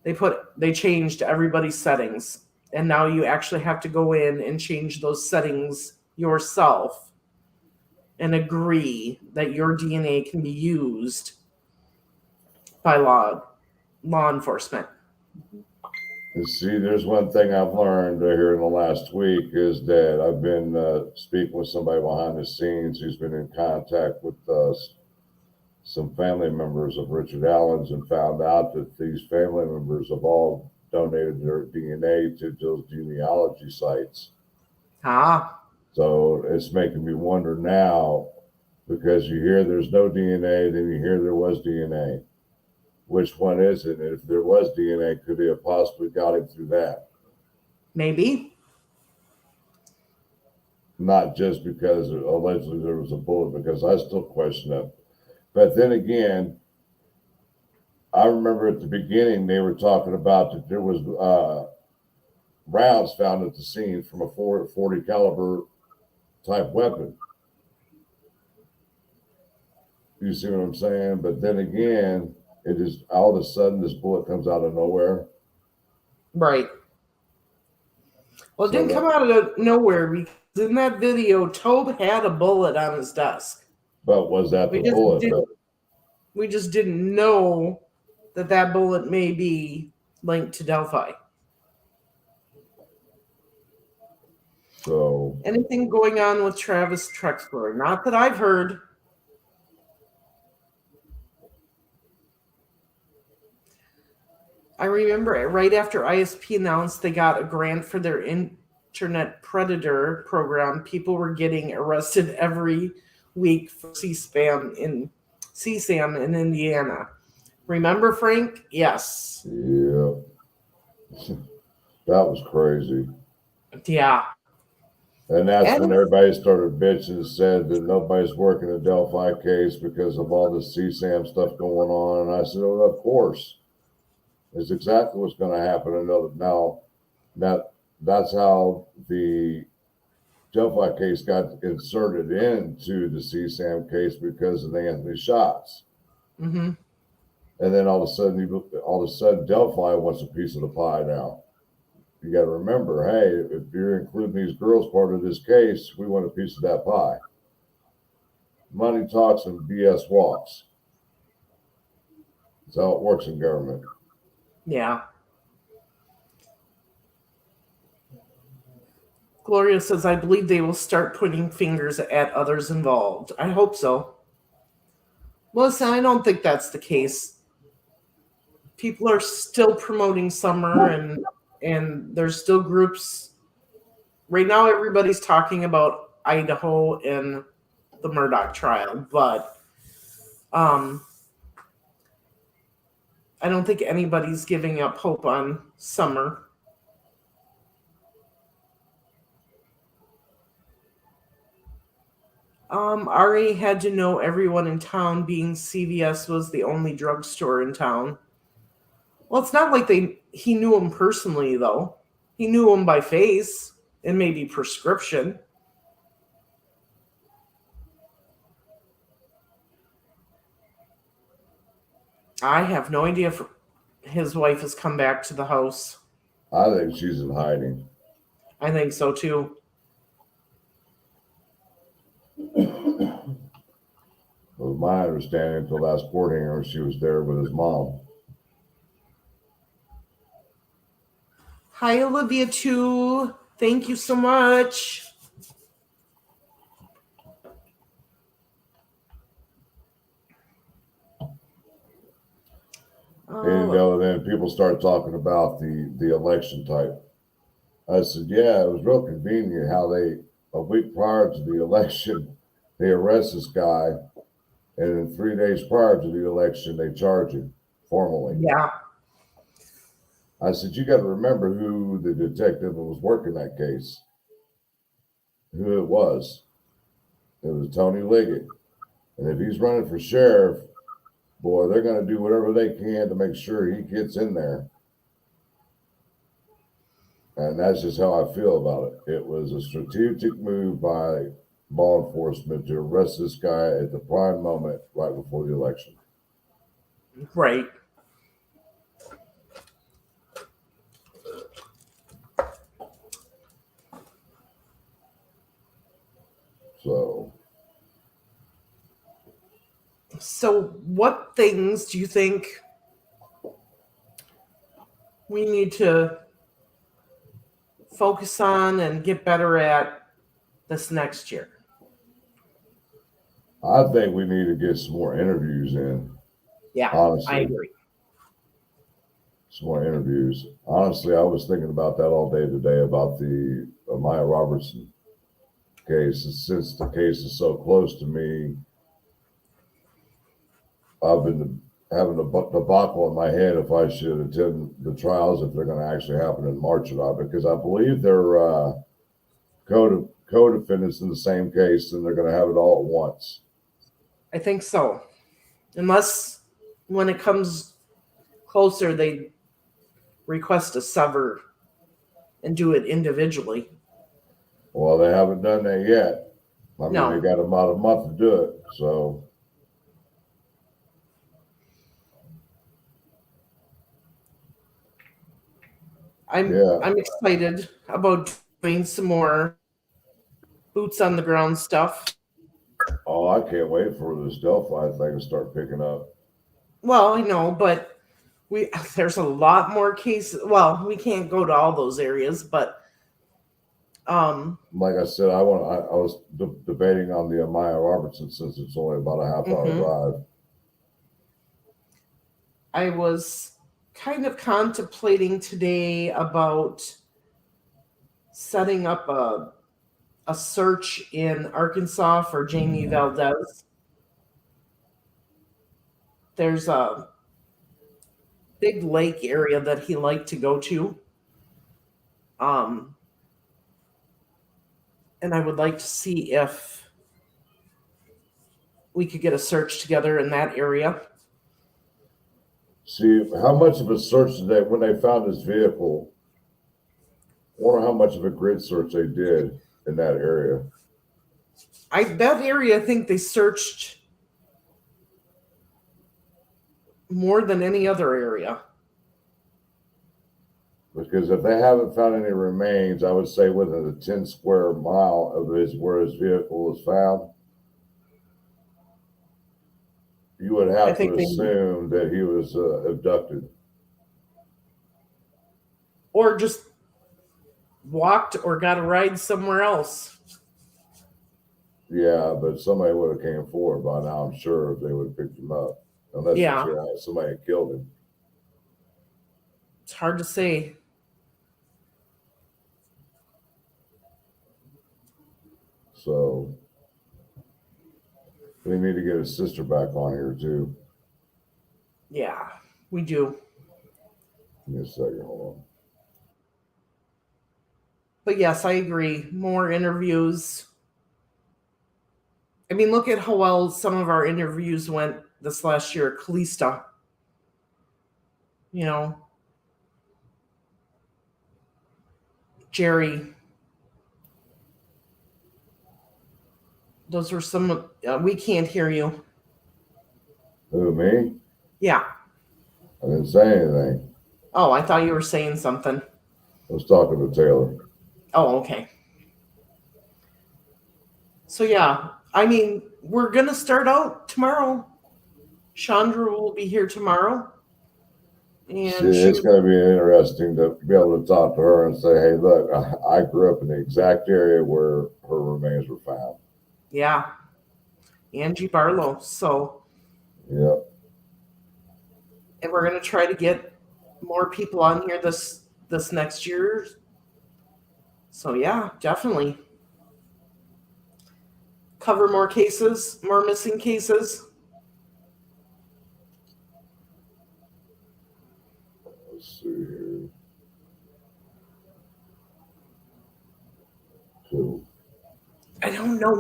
Speaker 2: they changed everybody's settings. And now you actually have to go in and change those settings yourself and agree that your DNA can be used by law enforcement.
Speaker 1: You see, there's one thing I've learned here in the last week is that I've been speaking with somebody behind the scenes who's been in contact with some family members of Richard Allen's and found out that these family members have all donated their DNA to those genealogy sites. So it's making me wonder now, because you hear there's no DNA, then you hear there was DNA. Which one is it? And if there was DNA, could they have possibly got him through that?
Speaker 2: Maybe.
Speaker 1: Not just because allegedly there was a bullet, because I still question it. But then again, I remember at the beginning they were talking about that there was rounds found at the scene from a 40 caliber type weapon. You see what I'm saying? But then again, it is all of a sudden this bullet comes out of nowhere.
Speaker 2: Right. Well, it didn't come out of nowhere, because in that video, Tobe had a bullet on his desk.
Speaker 1: But was that the bullet?
Speaker 2: We just didn't know that bullet may be linked to Delphi.
Speaker 1: So
Speaker 2: anything going on with Travis Trexler? Not that I've heard. I remember right after ISP announced they got a grant for their Internet Predator program, people were getting arrested every week for CSAM in Indiana. Remember, Frank? Yes.
Speaker 1: Yeah. That was crazy.
Speaker 2: Yeah.
Speaker 1: And that's when everybody started bitching and said that nobody's working the Delphi case because of all this CSAM stuff going on. And I said, oh, of course. It's exactly what's going to happen. Now, that's how the Delphi case got inserted into the CSAM case because of the Anthony shots.
Speaker 2: Mm-hmm.
Speaker 1: And then all of a sudden, Delphi wants a piece of the pie now. You got to remember, hey, if you're including these girls part of this case, we want a piece of that pie. Money talks and BS walks. That's how it works in government.
Speaker 2: Yeah. Gloria says, I believe they will start pointing fingers at others involved. I hope so. Melissa, I don't think that's the case. People are still promoting summer, and there's still groups. Right now, everybody's talking about Idaho and the Murdoch trial, but I don't think anybody's giving up hope on summer. Ari had to know everyone in town, being CVS was the only drugstore in town. Well, it's not like he knew him personally, though. He knew him by face and maybe prescription. I have no idea if his wife has come back to the house.
Speaker 1: I think she's in hiding.
Speaker 2: I think so too.
Speaker 1: With my understanding, at the last court hearing, she was there with his mom.
Speaker 2: Hi, Olivia, too. Thank you so much.
Speaker 1: And then people start talking about the election type. I said, yeah, it was real convenient how a week prior to the election, they arrest this guy, and then 3 days prior to the election, they charge him formally.
Speaker 2: Yeah.
Speaker 1: I said, you got to remember who the detective was working that case, who it was. It was Tony Liggett. And if he's running for sheriff, boy, they're going to do whatever they can to make sure he gets in there. And that's just how I feel about it. It was a strategic move by law enforcement to arrest this guy at the prime moment right before the election.
Speaker 2: Right. So what things do you think we need to focus on and get better at this next year?
Speaker 1: I think we need to get some more interviews in.
Speaker 2: Yeah,
Speaker 1: honestly.
Speaker 2: I agree.
Speaker 1: Some more interviews. Honestly, I was thinking about that all day today about the Maya Robertson case. And since the case is so close to me, I've been having a debacle in my head if I should attend the trials, if they're going to actually happen in March or not, because I believe they're co-defendants in the same case, and they're going to have it all at once.
Speaker 2: I think so. Unless when it comes closer, they request a sever and do it individually.
Speaker 1: Well, they haven't done that yet. I mean, they got about a month to do it, so.
Speaker 2: I'm excited about doing some more boots on the ground stuff.
Speaker 1: Oh, I can't wait for this Delphi thing to start picking up.
Speaker 2: Well, I know, but there's a lot more cases. Well, we can't go to all those areas, but
Speaker 1: like I said, I was debating on the Maya Robertson since it's only about a half-hour drive.
Speaker 2: I was kind of contemplating today about setting up a search in Arkansas for Jamie Valdez. There's a big lake area that he liked to go to. And I would like to see if we could get a search together in that area.
Speaker 1: See, how much of a search did they, when they found his vehicle, I wonder how much of a grid search they did in that area.
Speaker 2: That area, I think they searched more than any other area.
Speaker 1: Because if they haven't found any remains, I would say within a 10 square mile of where his vehicle was found, you would have to assume that he was abducted.
Speaker 2: Or just walked or got a ride somewhere else.
Speaker 1: Yeah, but somebody would have came forward by now, I'm sure, if they would have picked him up. Unless somebody had killed him.
Speaker 2: It's hard to say.
Speaker 1: So we need to get his sister back on here too.
Speaker 2: Yeah, we do.
Speaker 1: Give me a second, hold on.
Speaker 2: But yes, I agree. More interviews. I mean, look at how well some of our interviews went this last year. Calista. Jerry. Those were some. We can't hear you.
Speaker 1: Who, me?
Speaker 2: Yeah.
Speaker 1: I didn't say anything.
Speaker 2: Oh, I thought you were saying something.
Speaker 1: I was talking to Taylor.
Speaker 2: Oh, okay. So yeah, I mean, we're gonna start out tomorrow. Chandra will be here tomorrow, and
Speaker 1: It's going to be interesting to be able to talk to her and say, hey, look, I grew up in the exact area where her remains were found.
Speaker 2: Yeah, Angie Barlow. So,
Speaker 1: yep.
Speaker 2: And we're gonna try to get more people on here this next year. So yeah, definitely cover more cases, more missing cases.
Speaker 1: Let's see here. Cool.
Speaker 2: I don't know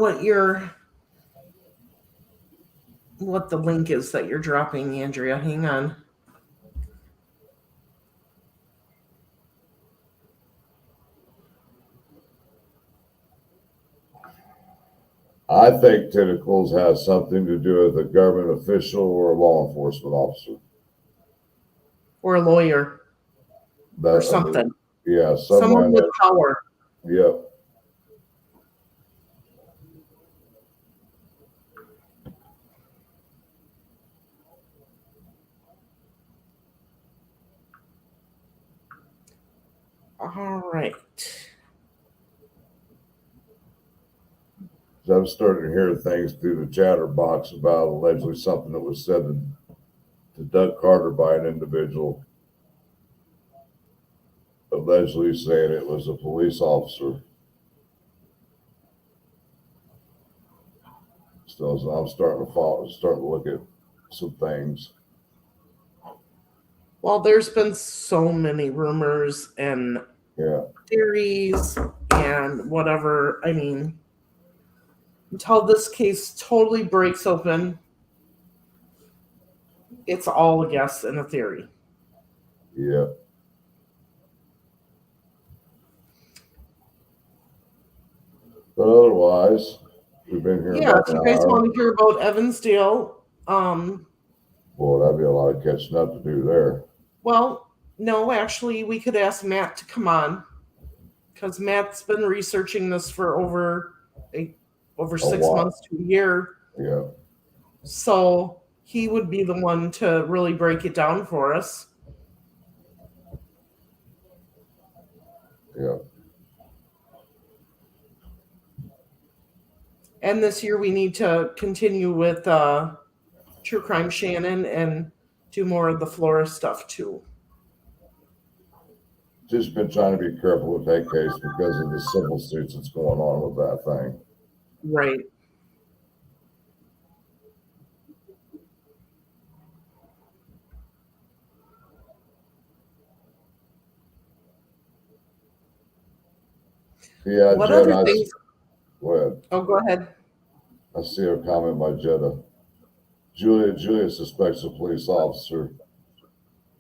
Speaker 2: what the link is that you're dropping, Andrea. Hang on.
Speaker 1: I think tentacles has something to do with a government official or a law enforcement officer.
Speaker 2: Or a lawyer. Or something.
Speaker 1: Yeah,
Speaker 2: someone with power.
Speaker 1: Yep.
Speaker 2: All right.
Speaker 1: I'm starting to hear things through the chatter box about allegedly something that was said to Doug Carter by an individual, allegedly saying it was a police officer. So I'm starting to look at some things.
Speaker 2: Well, there's been so many rumors and theories and whatever. I mean, until this case totally breaks open, it's all a guess and a theory.
Speaker 1: Yeah. But otherwise, we've been here.
Speaker 2: Yeah, if you guys want to hear about Evansdale,
Speaker 1: well, that'd be a lot of catching up to do there.
Speaker 2: Well, no, actually, we could ask Matt to come on because Matt's been researching this for over 6 months to a year.
Speaker 1: Yeah.
Speaker 2: So he would be the one to really break it down for us.
Speaker 1: Yeah.
Speaker 2: And this year we need to continue with True Crime Shannon and do more of the Flora stuff too.
Speaker 1: Just been trying to be careful with that case because of the civil suits that's going on with that thing.
Speaker 2: Right.
Speaker 1: Yeah,
Speaker 2: what
Speaker 1: Jed,
Speaker 2: other things?
Speaker 1: Go ahead.
Speaker 2: Oh, go ahead.
Speaker 1: I see a comment by Jetta. Julia suspects a police officer.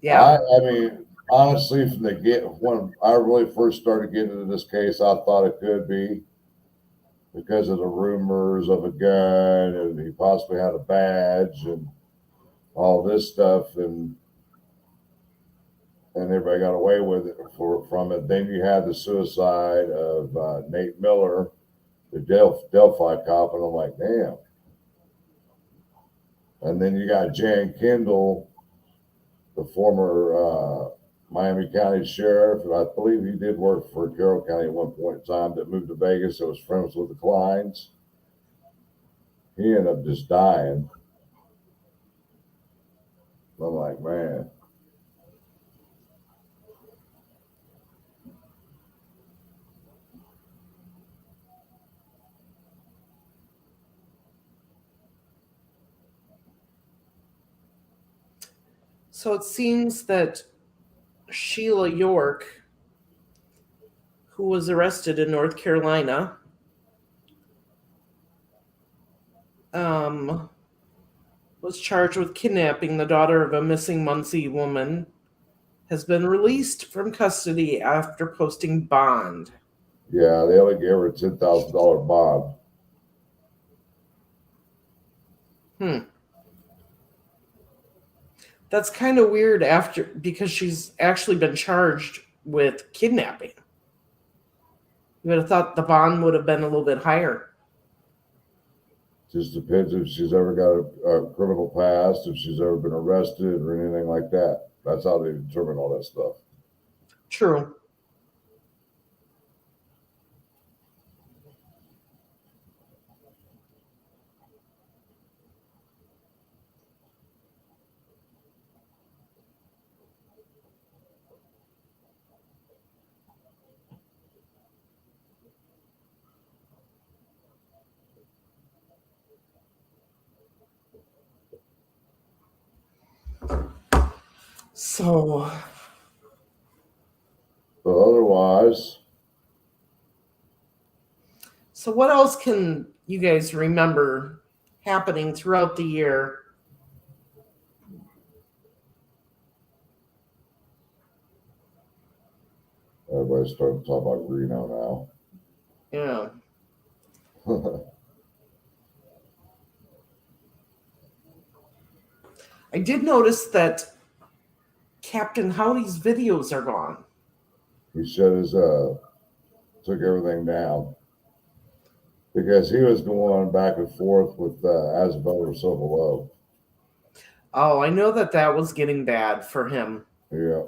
Speaker 2: Yeah.
Speaker 1: I mean, honestly, when I really first started getting into this case, I thought it could be because of the rumors of a gun and he possibly had a badge and all this stuff, and everybody got away with it from it. Then you had the suicide of Nate Miller, the Delphi cop, and I'm like, damn. And then you got Jan Kendall, the former Miami County sheriff, and I believe he did work for Carroll County at one point in time, that moved to Vegas that was friends with the Kleins. He ended up just dying. I'm like, man.
Speaker 2: So it seems that Sheila York, who was arrested in North Carolina, was charged with kidnapping the daughter of a missing Muncie woman, has been released from custody after posting bond.
Speaker 1: Yeah, they only gave her a $10,000 bond.
Speaker 2: That's kind of weird because she's actually been charged with kidnapping. You would have thought the bond would have been a little bit higher.
Speaker 1: Just depends if she's ever got a criminal past, if she's ever been arrested or anything like that. That's how they determine all that stuff.
Speaker 2: True. So,
Speaker 1: But otherwise,
Speaker 2: so what else can you guys remember happening throughout the year?
Speaker 1: everybody's starting to talk about Reno
Speaker 2: Yeah.
Speaker 1: now.
Speaker 2: I did notice that Captain Howdy's videos are gone.
Speaker 1: He took everything down because he was going back and forth with As Above or So Below.
Speaker 2: Oh, I know that was getting bad for him.
Speaker 1: Yeah.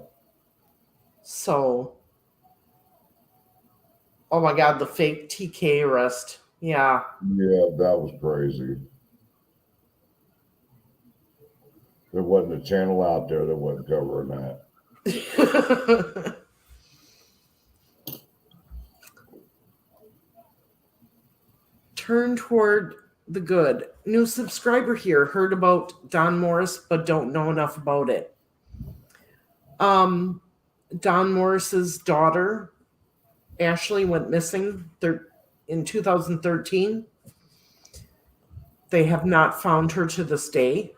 Speaker 2: So, oh my God, the fake TK arrest. Yeah.
Speaker 1: Yeah, that was crazy. There wasn't a channel out there that wasn't covering that.
Speaker 2: Turn toward the good. New subscriber here. Heard about Don Morris, but don't know enough about it. Don Morris's daughter, Ashley, went missing in 2013. They have not found her to this day.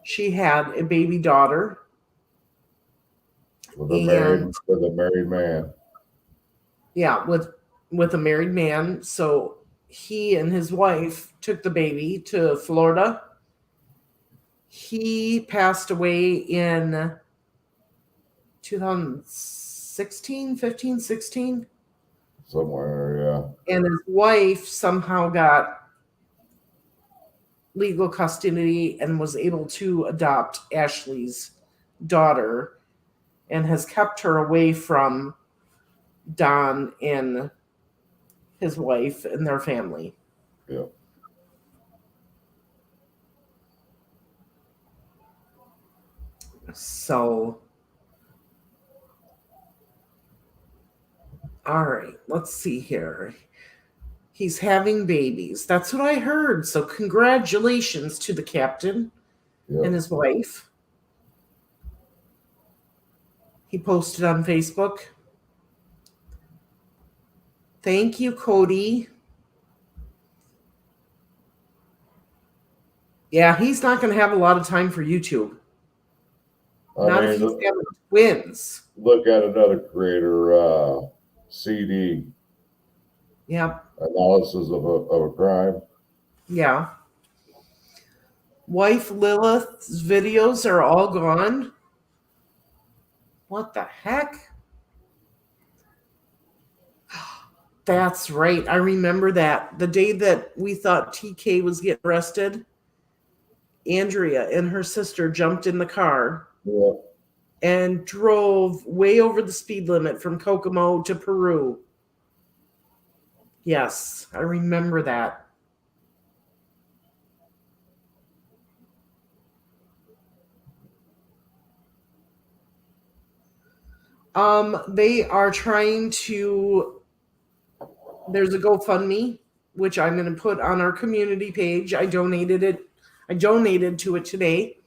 Speaker 2: She had a baby daughter.
Speaker 1: With a married man.
Speaker 2: Yeah, with a married man. So he and his wife took the baby to Florida. He passed away in 2016, 15, 16.
Speaker 1: Somewhere, yeah.
Speaker 2: And his wife somehow got legal custody and was able to adopt Ashley's daughter and has kept her away from Don and his wife and their family.
Speaker 1: Yeah.
Speaker 2: So, all right, let's see here. He's having babies. That's what I heard. So, congratulations to the captain and his wife. He posted on Facebook. Thank you, Cody. Yeah, he's not going to have a lot of time for YouTube. Not if he's having twins.
Speaker 1: Look at another creator, CD.
Speaker 2: Yep.
Speaker 1: Analysis of a crime.
Speaker 2: Yeah. Wife Lilith's videos are all gone. What the heck? That's right. I remember that. The day that we thought TK was getting arrested, Andrea and her sister jumped in the car and drove way over the speed limit from Kokomo to Peru. Yes, I remember that. They are trying to, there's a GoFundMe, which I'm going to put on our community page. I donated to it today.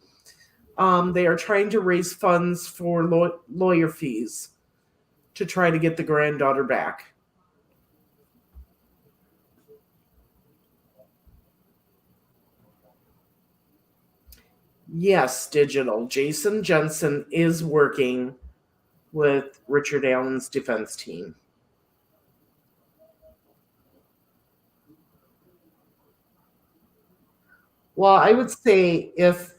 Speaker 2: They are trying to raise funds for lawyer fees to try to get the granddaughter back. Yes, digital. Jason Jensen is working with Richard Allen's defense team. Well, I would say if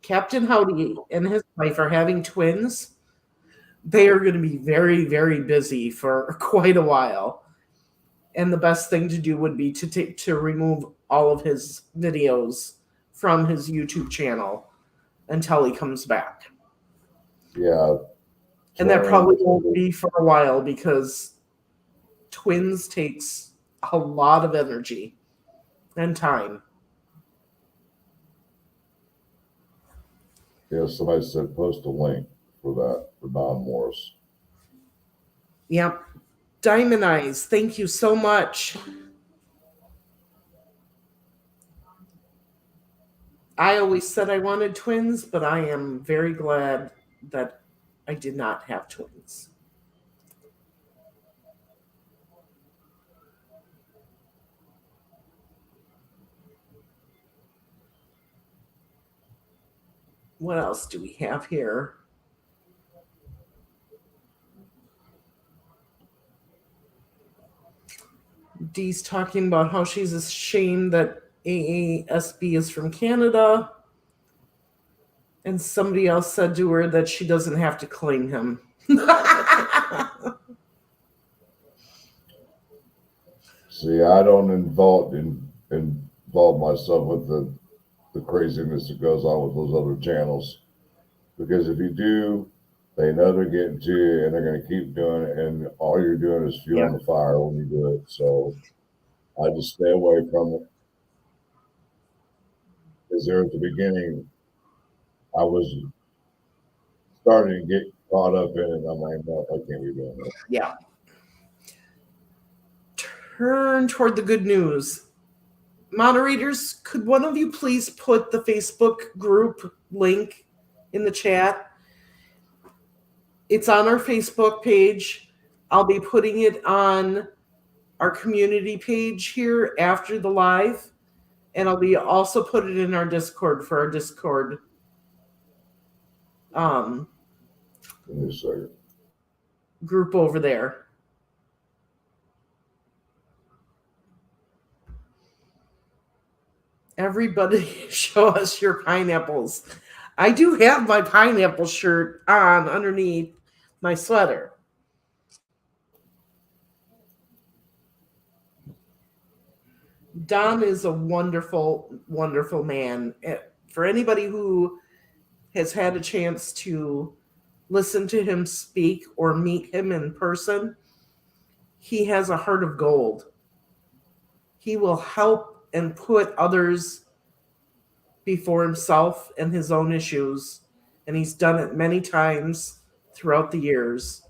Speaker 2: Captain Howdy and his wife are having twins. They are going to be very, very busy for quite a while. And the best thing to do would be to remove all of his videos from his YouTube channel until he comes back.
Speaker 1: Yeah.
Speaker 2: And that probably won't be for a while because twins takes a lot of energy and time.
Speaker 1: Yeah, somebody said post a link for that for Don Morris.
Speaker 2: Yep. Diamond Eyes, thank you so much. I always said I wanted twins, but I am very glad that I did not have twins. What else do we have here? Dee's talking about how she's ashamed that AASB is from Canada. And somebody else said to her that she doesn't have to claim him.
Speaker 1: See, I don't involve myself with the craziness that goes on with those other channels. Because if you do, they know they're getting to you and they're going to keep doing it. And all you're doing is fueling the fire when you do it. So I just stay away from it. Because there at the beginning, I was starting to get caught up in it. I'm like, no, I can't be doing that.
Speaker 2: Yeah. Turn toward the good news. Moderators, could one of you please put the Facebook group link in the chat? It's on our Facebook page. I'll be putting it on our community page here after the live, and I'll be also put it in our Discord for our Discord.
Speaker 1: Give me a second.
Speaker 2: Group over there. Everybody show us your pineapples. I do have my pineapple shirt on underneath my sweater. Don is a wonderful, wonderful man. For anybody who has had a chance to listen to him speak or meet him in person, he has a heart of gold. He will help and put others before himself and his own issues, and he's done it many times throughout the years.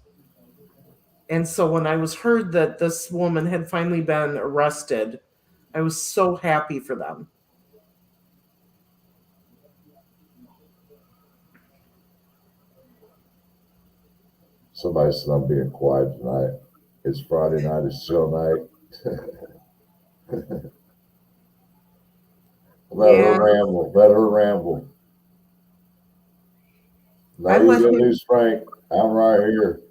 Speaker 2: And so when I was heard that this woman had finally been arrested, I was so happy for them.
Speaker 1: Somebody said I'm being quiet tonight. It's Friday night. It's chill night. Let her ramble. Let her ramble. Now you get loose, Frank. I'm right here.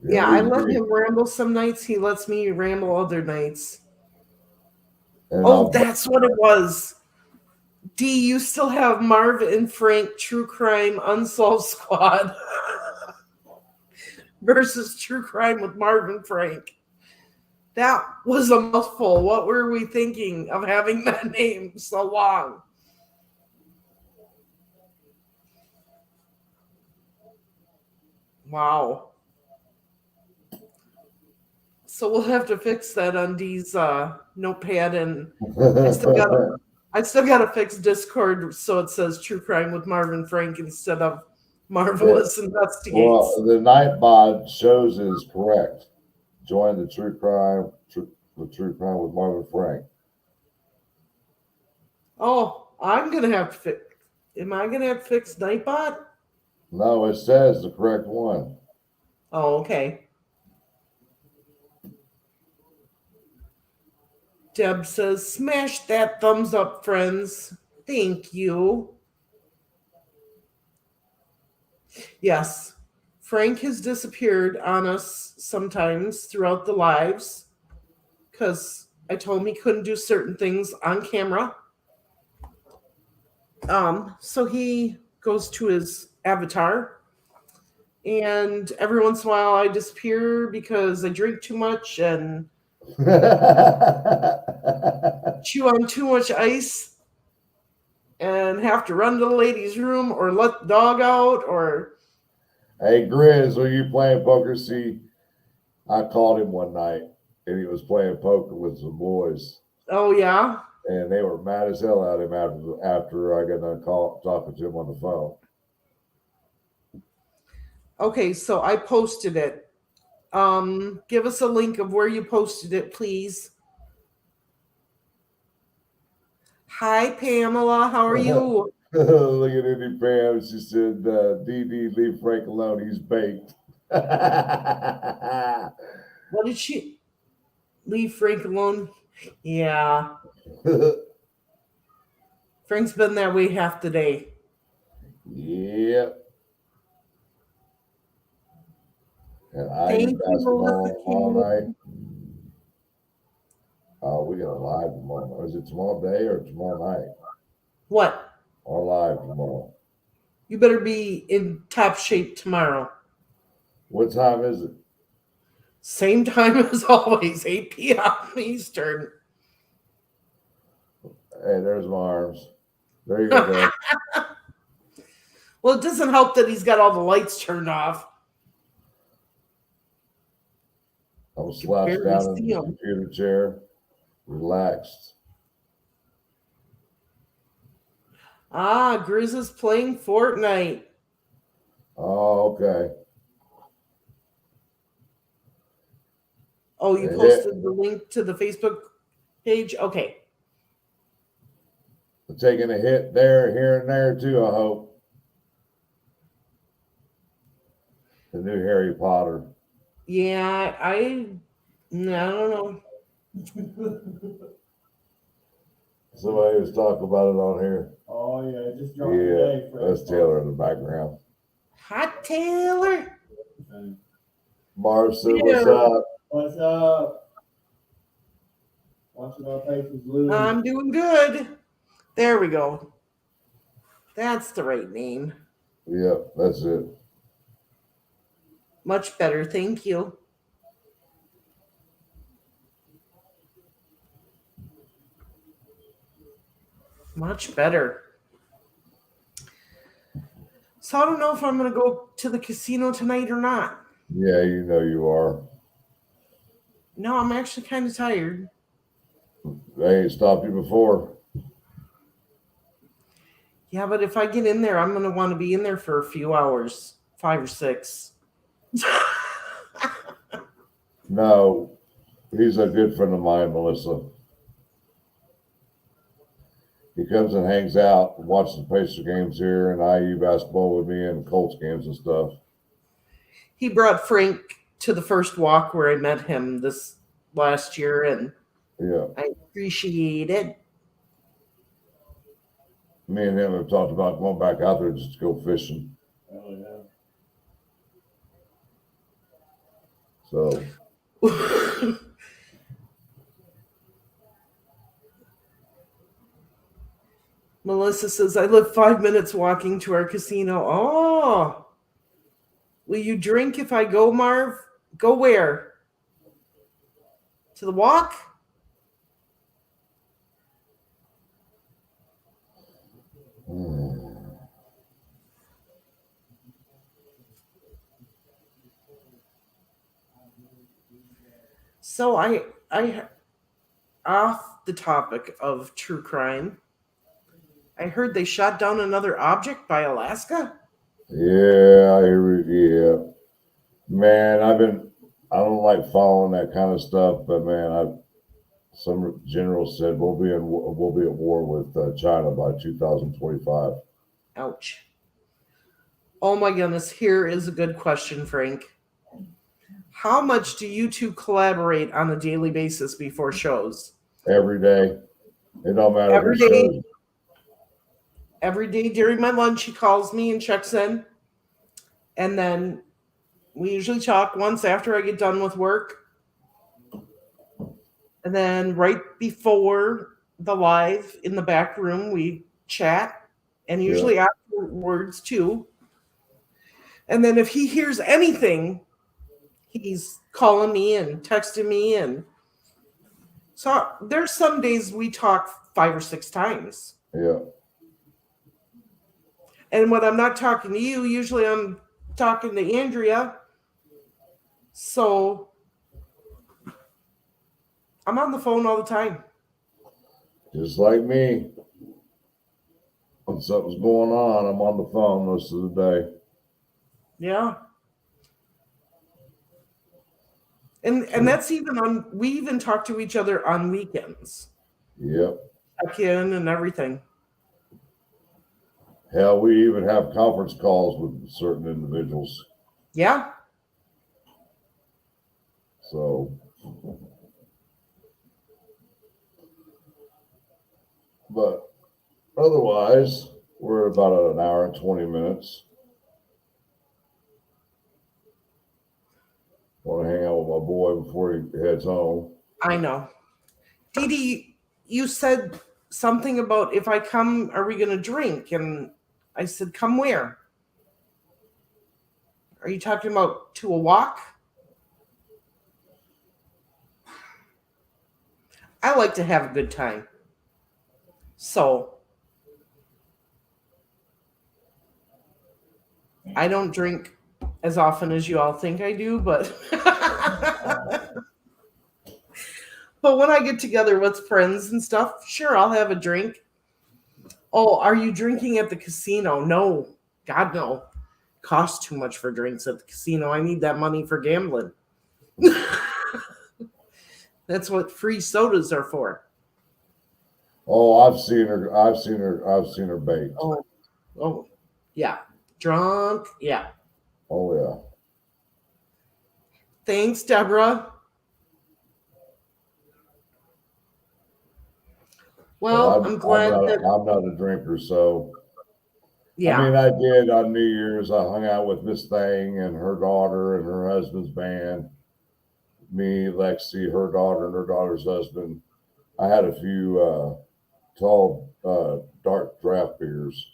Speaker 2: Yeah, I let him ramble some nights. He lets me ramble other nights. And that's what it was. D, you still have Marv and Frank True Crime Unsolved Squad versus True Crime with Marv and Frank. That was a mouthful. What were we thinking of having that name so long? Wow. So we'll have to fix that on Dee's notepad, and I still got to fix Discord so it says True Crime with Marvin Frank instead of Marvelous Investigates.
Speaker 1: Well, the Nightbot shows is correct. Join the True Crime with Marvin Frank.
Speaker 2: Oh, I'm gonna have to fix. Am I gonna have to fix Nightbot?
Speaker 1: No, it says the correct one.
Speaker 2: Oh, okay. Deb says, smash that thumbs up, friends. Thank you. Yes, Frank has disappeared on us sometimes throughout the lives because I told him he couldn't do certain things on camera. So he goes to his avatar. And every once in a while I disappear because I drink too much and chew on too much ice and have to run to the ladies' room or let the dog out or...
Speaker 1: Hey, Grizz, are you playing poker? See, I called him one night and he was playing poker with some boys.
Speaker 2: Oh, yeah?
Speaker 1: And they were mad as hell at him after I got done talking to him on the phone.
Speaker 2: Okay, so I posted it. Give us a link of where you posted it, please. Hi, Pamela. How are you?
Speaker 1: Look at Indy Pam. She said, DD, leave Frank alone. He's baked.
Speaker 2: What did she... Leave Frank alone? Yeah. Frank's been that way half the day.
Speaker 1: Yep. And I
Speaker 2: Thank
Speaker 1: eat
Speaker 2: you,
Speaker 1: basketball all
Speaker 2: Melissa.
Speaker 1: night. Oh, we got a live tomorrow. Is it tomorrow day or tomorrow night?
Speaker 2: What?
Speaker 1: Or live tomorrow?
Speaker 2: You better be in top shape tomorrow.
Speaker 1: What time is it?
Speaker 2: Same time as always, 8 p.m. Eastern.
Speaker 1: Hey, there's my arms. There you go, Dad.
Speaker 2: Well, it doesn't help that he's got all the lights turned off.
Speaker 1: I'm slouched down in the computer chair, relaxed.
Speaker 2: Ah, Grizz is playing Fortnite.
Speaker 1: Oh, okay.
Speaker 2: Oh, you posted the link to the Facebook page? Okay.
Speaker 1: I'm taking a hit there, here, and there, too, I hope. The new Harry Potter.
Speaker 2: Yeah, I don't know.
Speaker 1: Somebody was talking about it on here.
Speaker 3: Oh, yeah, just dropped today.
Speaker 1: That's Taylor in the background.
Speaker 2: Hot Taylor.
Speaker 1: Marv said, what's up?
Speaker 3: What's up? Watching our faces lose.
Speaker 2: I'm doing good. There we go. That's the right name.
Speaker 1: Yep, that's it.
Speaker 2: Much better, thank you. Much better. So I don't know if I'm going to go to the casino tonight or not.
Speaker 1: Yeah, you know you are.
Speaker 2: No, I'm actually kind of tired.
Speaker 1: They ain't stopped you before.
Speaker 2: Yeah, but if I get in there, I'm going to want to be in there for a few hours, 5 or 6.
Speaker 1: No, he's a good friend of mine, Melissa. He comes and hangs out and watches the Pacer games here and IU basketball with me and Colts games and stuff.
Speaker 2: He brought Frank to the first walk where I met him this last year, and
Speaker 1: yeah,
Speaker 2: I appreciate it.
Speaker 1: Me and him have talked about going back out there just to go fishing.
Speaker 3: Oh, yeah.
Speaker 1: So.
Speaker 2: Melissa says, I live 5 minutes walking to our casino. Oh, will you drink if I go, Marv? Go where? To the walk? So I off the topic of true crime, I heard they shot down another object by Alaska.
Speaker 1: Yeah, yeah. Man, I don't like following that kind of stuff, but man, some general said we'll be at war with China by 2025.
Speaker 2: Ouch. Oh my goodness, here is a good question, Frank. How much do you two collaborate on a daily basis before shows?
Speaker 1: Every day. It don't matter.
Speaker 2: Every day. Every day during my lunch, he calls me and checks in. And then we usually talk once after I get done with work. And then right before the live in the back room, we chat. and usually afterwards too. And then if he hears anything, he's calling me and texting me. And so there's some days we talk 5 or 6 times.
Speaker 1: Yeah.
Speaker 2: And when I'm not talking to you, usually I'm talking to Andrea. So I'm on the phone all the time.
Speaker 1: Just like me. When something's going on, I'm on the phone most of the day.
Speaker 2: Yeah. And that's even on, we even talk to each other on weekends.
Speaker 1: Yep.
Speaker 2: Check in and everything.
Speaker 1: Hell, we even have conference calls with certain individuals.
Speaker 2: Yeah.
Speaker 1: So, but otherwise, we're about an hour and 20 minutes. Want to hang out with my boy before he heads home.
Speaker 2: I know. Dee Dee, you said something about if I come, are we going to drink? And I said, come where? Are you talking about to a walk? I like to have a good time. So I don't drink as often as you all think I do, but but when I get together with friends and stuff, sure, I'll have a drink. Oh, are you drinking at the casino? No. God, no. Costs too much for drinks at the casino. I need that money for gambling. That's what free sodas are for.
Speaker 1: Oh, I've seen her bait.
Speaker 2: Oh, yeah. Drunk. Yeah.
Speaker 1: Oh, yeah.
Speaker 2: Thanks, Deborah. Well, I'm glad
Speaker 1: I'm not a drinker, so
Speaker 2: yeah.
Speaker 1: I mean, I did on New Year's. I hung out with Miss Thang and her daughter and her husband's band. Me, Lexi, her daughter, and her daughter's husband. I had a few tall, dark draft beers.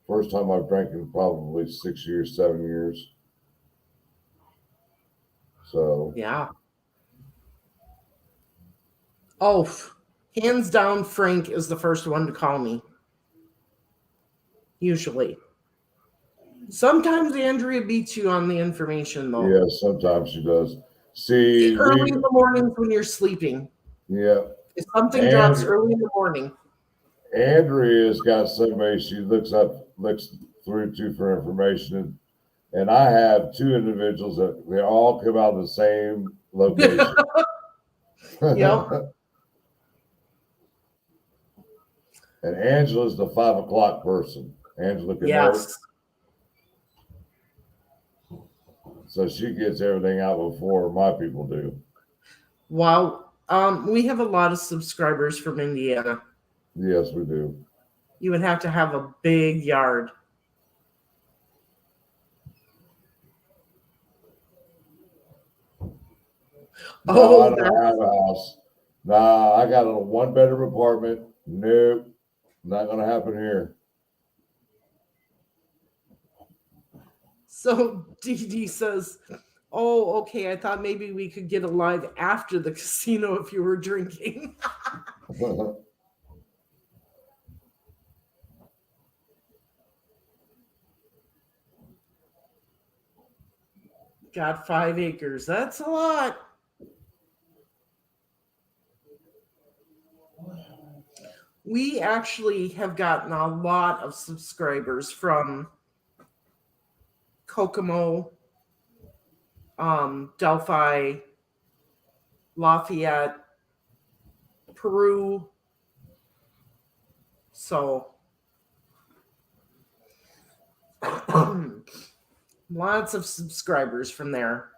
Speaker 1: First time I've drank in probably 6 years, 7 years. So
Speaker 2: yeah. Oh, hands down, Frank is the first one to call me. Usually. Sometimes Andrea beats you on the information, though.
Speaker 1: yeah, sometimes she does. See,
Speaker 2: early in the mornings when you're sleeping.
Speaker 1: Yeah.
Speaker 2: If something drops early in the morning.
Speaker 1: Andrea's got somebody she looks through to for information, and I have 2 individuals that they all come out of the same location.
Speaker 2: Yep.
Speaker 1: And Angela's the 5 o'clock person. Angela can
Speaker 2: yes.
Speaker 1: So she gets everything out before my people do.
Speaker 2: Wow. We have a lot of subscribers from Indiana.
Speaker 1: Yes, we do.
Speaker 2: You would have to have a big yard.
Speaker 1: No, I don't have a house. Nah, I got a 1-bedroom apartment. Nope. Not gonna happen here.
Speaker 2: So Dee Dee says, oh, okay, I thought maybe we could get a live after the casino if you were drinking. Got 5 acres. That's a lot. We actually have gotten a lot of subscribers from Kokomo, Delphi, Lafayette, Peru. So lots of subscribers from there.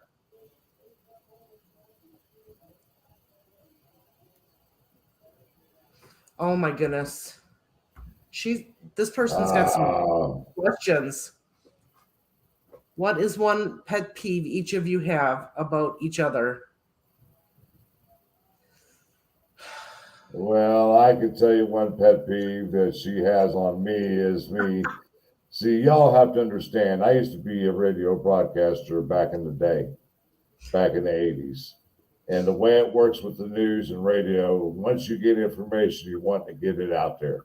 Speaker 2: Oh my goodness. This person's got some questions. What is one pet peeve each of you have about each other?
Speaker 1: Well, I can tell you one pet peeve that she has on me is me. See, y'all have to understand, I used to be a radio broadcaster back in the day, back in the 80s. And the way it works with the news and radio, once you get information, you want to get it out there,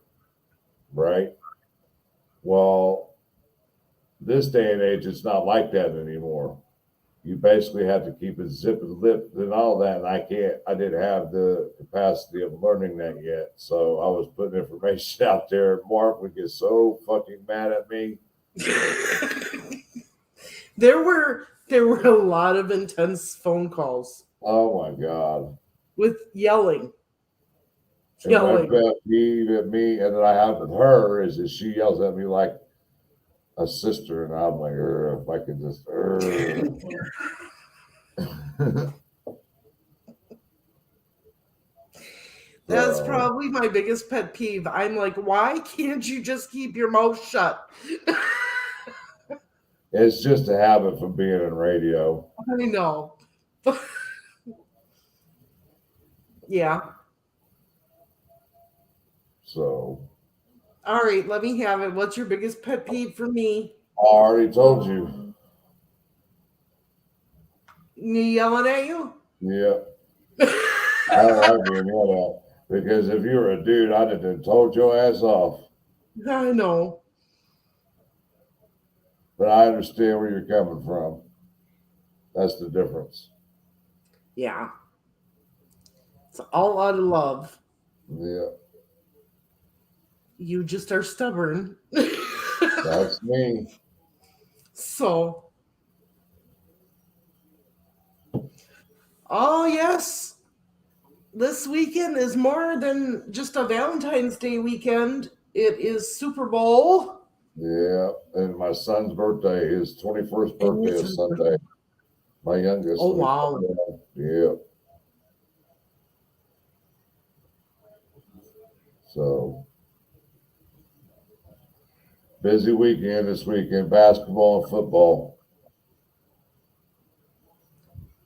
Speaker 1: right? Well, this day and age, it's not like that anymore. You basically have to keep it zip and lip and all that. And I didn't have the capacity of learning that yet. So I was putting information out there. Mark would get so fucking mad at me.
Speaker 2: There were a lot of intense phone calls
Speaker 1: Oh my God.
Speaker 2: with yelling.
Speaker 1: And my
Speaker 2: Yelling.
Speaker 1: pet peeve at me and that I have with her is that she yells at me like a sister, and I'm like, if I could just.
Speaker 2: That's
Speaker 1: So,
Speaker 2: probably my biggest pet peeve. I'm like, why can't you just keep your mouth shut?
Speaker 1: it's just a habit from being in radio.
Speaker 2: I know. Yeah.
Speaker 1: So
Speaker 2: All right, let me have it. What's your biggest pet peeve for me?
Speaker 1: I already told you.
Speaker 2: Me yelling at you?
Speaker 1: Yeah. I don't like being yelled at because if you were a dude, I'd have been told your ass off.
Speaker 2: I know.
Speaker 1: But I understand where you're coming from. That's the difference.
Speaker 2: Yeah. It's all out of love.
Speaker 1: Yeah.
Speaker 2: You just are stubborn.
Speaker 1: That's me.
Speaker 2: So, oh, yes. This weekend is more than just a Valentine's Day weekend. It is Super Bowl.
Speaker 1: Yeah. And my son's birthday, his 21st birthday is Sunday. My youngest.
Speaker 2: Oh, wow.
Speaker 1: Yeah. So busy weekend this weekend, basketball and football.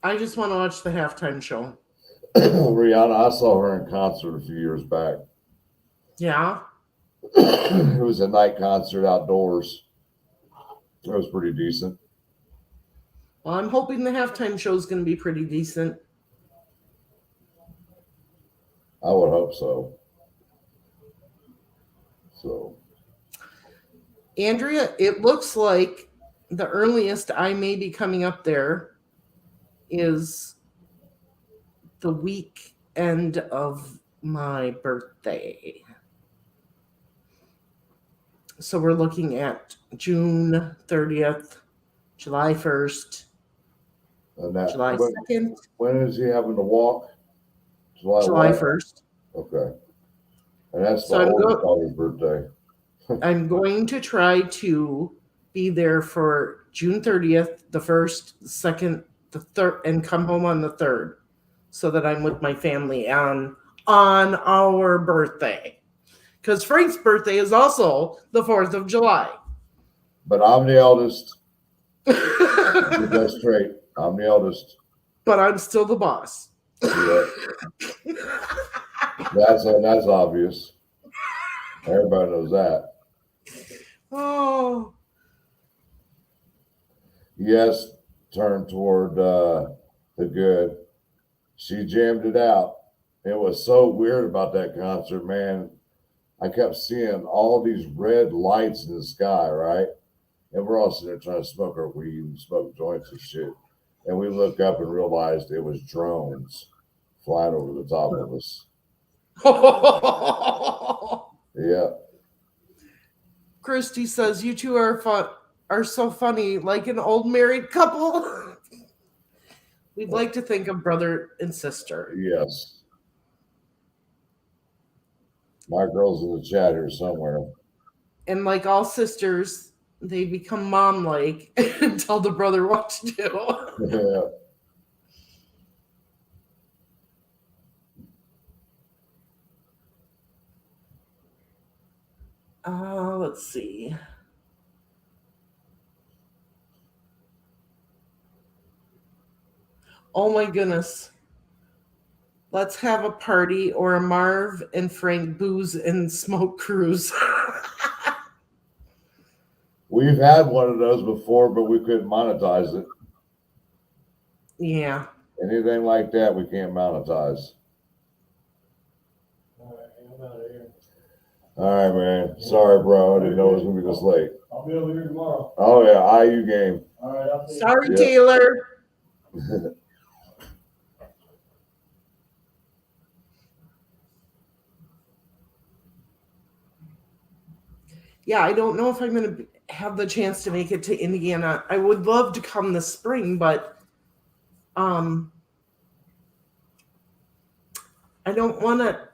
Speaker 2: I just want to watch the halftime show.
Speaker 1: Rihanna, I saw her in concert a few years back.
Speaker 2: Yeah.
Speaker 1: It was a night concert outdoors. It was pretty decent.
Speaker 2: Well, I'm hoping the halftime show is going to be pretty decent.
Speaker 1: I would hope so. So,
Speaker 2: Andrea, it looks like the earliest I may be coming up there is the weekend of my birthday. So we're looking at June 30th, July 1st,
Speaker 1: and that,
Speaker 2: July 2nd,
Speaker 1: when is he having to walk?
Speaker 2: July
Speaker 1: what?
Speaker 2: 1st.
Speaker 1: Okay. And that's
Speaker 2: So
Speaker 1: my
Speaker 2: I'm
Speaker 1: oldest daughter's birthday.
Speaker 2: I'm going to try to be there for June 30th, the 1st, the 2nd, the 3rd, and come home on the 3rd so that I'm with my family on our birthday. Because Frank's birthday is also the 4th of July.
Speaker 1: But I'm the eldest. Get
Speaker 2: But
Speaker 1: that straight. I'm the eldest.
Speaker 2: I'm still the boss.
Speaker 1: Yeah. That's obvious. Everybody knows that.
Speaker 2: Oh,
Speaker 1: Yes, turned toward the good. She jammed it out. It was so weird about that concert, man. I kept seeing all these red lights in the sky, right? And we're all sitting there trying to smoke our weed and smoke joints and shit. And we looked up and realized it was drones flying over the top of us. Yeah.
Speaker 2: Christy says you two are so funny, like an old married couple. We'd like to think of brother and sister.
Speaker 1: Yes. My girl's in the chat here somewhere.
Speaker 2: And like all sisters, they become mom-like and tell the brother what to do.
Speaker 1: Yeah.
Speaker 2: Let's see. Oh my goodness. Let's have a party or a Marv and Frank booze and smoke cruise.
Speaker 1: We've had one of those before, but we couldn't monetize it.
Speaker 2: Yeah.
Speaker 1: Anything like that, we can't monetize.
Speaker 3: All right, I'm out of here.
Speaker 1: All right, man. Sorry, bro. I didn't know it was gonna be this late.
Speaker 3: I'll be over here tomorrow.
Speaker 1: Oh yeah, IU game.
Speaker 3: All right, I'll see you.
Speaker 2: Sorry,
Speaker 1: Yeah.
Speaker 2: Taylor. Yeah, I don't know if I'm going to have the chance to make it to Indiana. I would love to come this spring, but I don't want to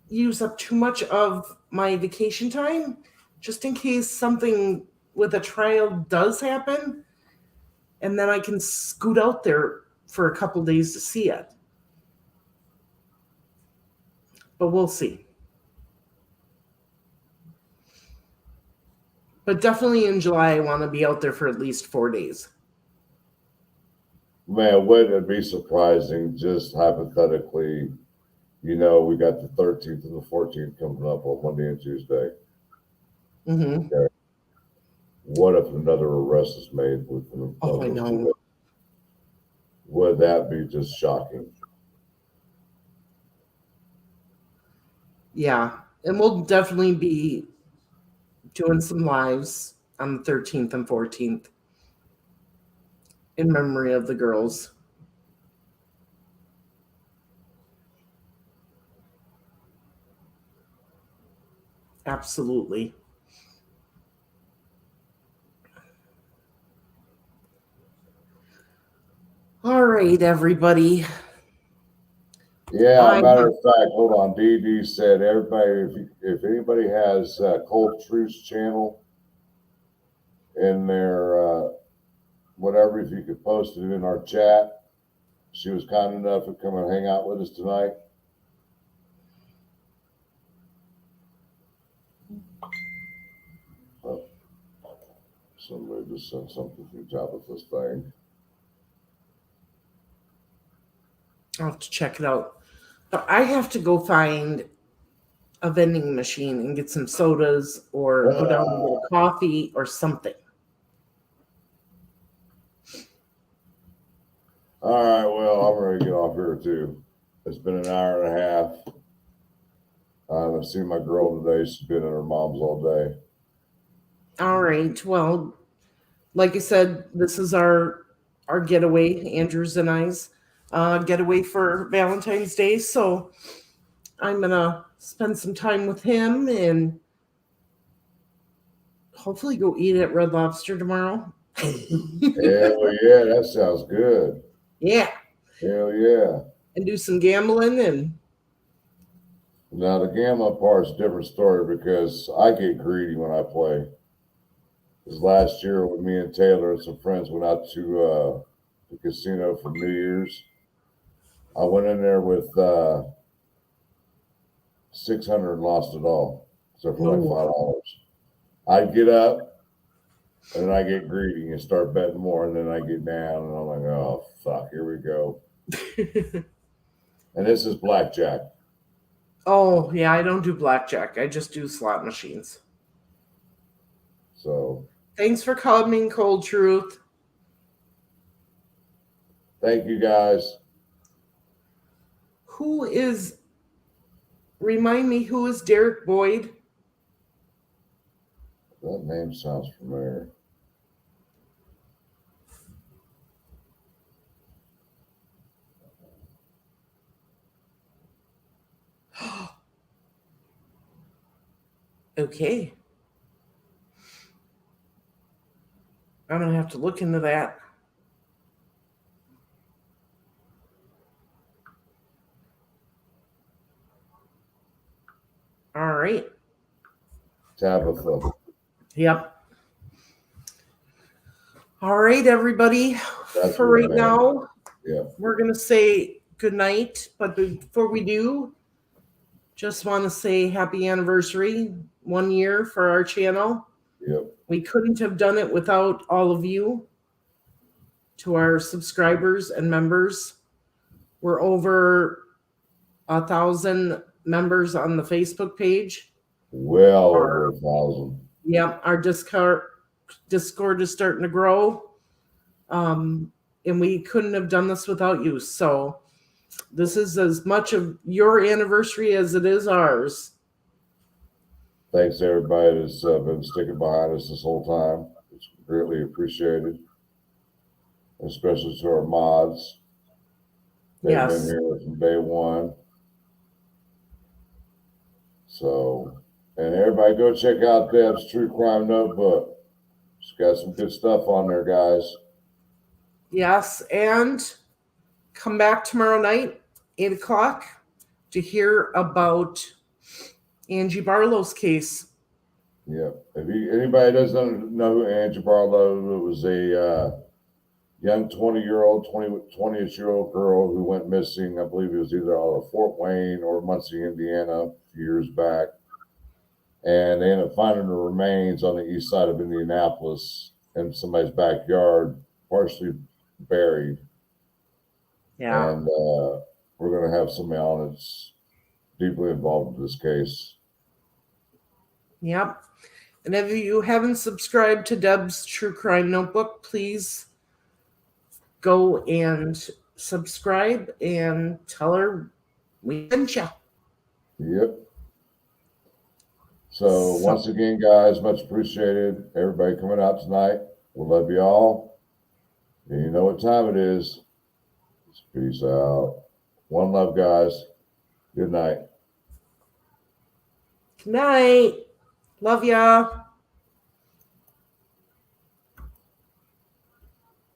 Speaker 2: use up too much of my vacation time just in case something with a trial does happen, and then I can scoot out there for a couple days to see it. But we'll see. But definitely in July, I want to be out there for at least 4 days.
Speaker 1: Man, wouldn't it be surprising, just hypothetically, we got the 13th and the 14th coming up on Monday and Tuesday.
Speaker 2: Mm-hmm.
Speaker 1: Okay. What if another arrest is made within
Speaker 2: Oh, I know.
Speaker 1: Would that be just shocking?
Speaker 2: Yeah, and we'll definitely be doing some lives on the 13th and 14th in memory of the girls. Absolutely. All right, everybody.
Speaker 1: Yeah, matter of fact, hold on. DD said, everybody, if anybody has Cold Truth's channel in their whatever, if you could post it in our chat. She was kind enough to come and hang out with us tonight. Oh, somebody just sent something through Tabitha's thing.
Speaker 2: I'll have to check it out. But I have to go find a vending machine and get some sodas or go down and get a coffee or something.
Speaker 1: All right, well, I'm ready to get off here too. It's been an hour and a half. I've seen my girl today. She's been at her mom's all day.
Speaker 2: All right. Well, like I said, this is our getaway, Andrew's and I's getaway for Valentine's Day. So I'm gonna spend some time with him and hopefully go eat at Red Lobster tomorrow.
Speaker 1: Hell yeah, that sounds good.
Speaker 2: Yeah.
Speaker 1: Hell yeah.
Speaker 2: And do some gambling and.
Speaker 1: Now the gambling part's a different story because I get greedy when I play. Because last year when me and Taylor and some friends went out to the casino for New Year's, I went in there with 600 and lost it all, except for like $5. I'd get up and then I get greedy and start betting more, and then I get down and I'm like, oh fuck, here we go. And this is blackjack.
Speaker 2: Oh yeah, I don't do blackjack. I just do slot machines.
Speaker 1: So
Speaker 2: thanks for coming, Cold Truth.
Speaker 1: Thank you guys.
Speaker 2: Remind me, who is Derek Boyd?
Speaker 1: That name sounds familiar.
Speaker 2: Okay. I'm going to have to look into that. All right.
Speaker 1: Tabitha.
Speaker 2: Yep. All right, everybody.
Speaker 1: That's
Speaker 2: for right now,
Speaker 1: yeah,
Speaker 2: we're going to say good night. But before we do, just want to say happy anniversary, 1 year for our channel.
Speaker 1: Yep.
Speaker 2: We couldn't have done it without all of you. To our subscribers and members, we're over 1,000 members on the Facebook page.
Speaker 1: Well over 1,000.
Speaker 2: Yep, our Discord is starting to grow. And we couldn't have done this without you. So this is as much of your anniversary as it is ours.
Speaker 1: Thanks to everybody that's been sticking behind us this whole time. It's greatly appreciated, especially to our mods. They've been here from day one. So, and everybody go check out Deb's True Crime Notebook. She's got some good stuff on there, guys.
Speaker 2: Yes, and come back tomorrow night, 8 o'clock, to hear about Angie Barlow's case.
Speaker 1: Yeah. If anybody doesn't know who Angie Barlow, it was a young 20-ish-year-old girl who went missing. I believe it was either out of Fort Wayne or Muncie, Indiana, a few years back. And they ended up finding her remains on the east side of Indianapolis in somebody's backyard, partially buried.
Speaker 2: Yeah.
Speaker 1: And we're going to have somebody on that's deeply involved in this case.
Speaker 2: Yep. And if you haven't subscribed to Deb's True Crime Notebook, please go and subscribe and tell her we sent you.
Speaker 1: Yep. So once again, guys, much appreciated. Everybody coming out tonight. We love you all. And you know what time it is. Peace out. One love, guys. Good night.
Speaker 2: Good night. Love ya.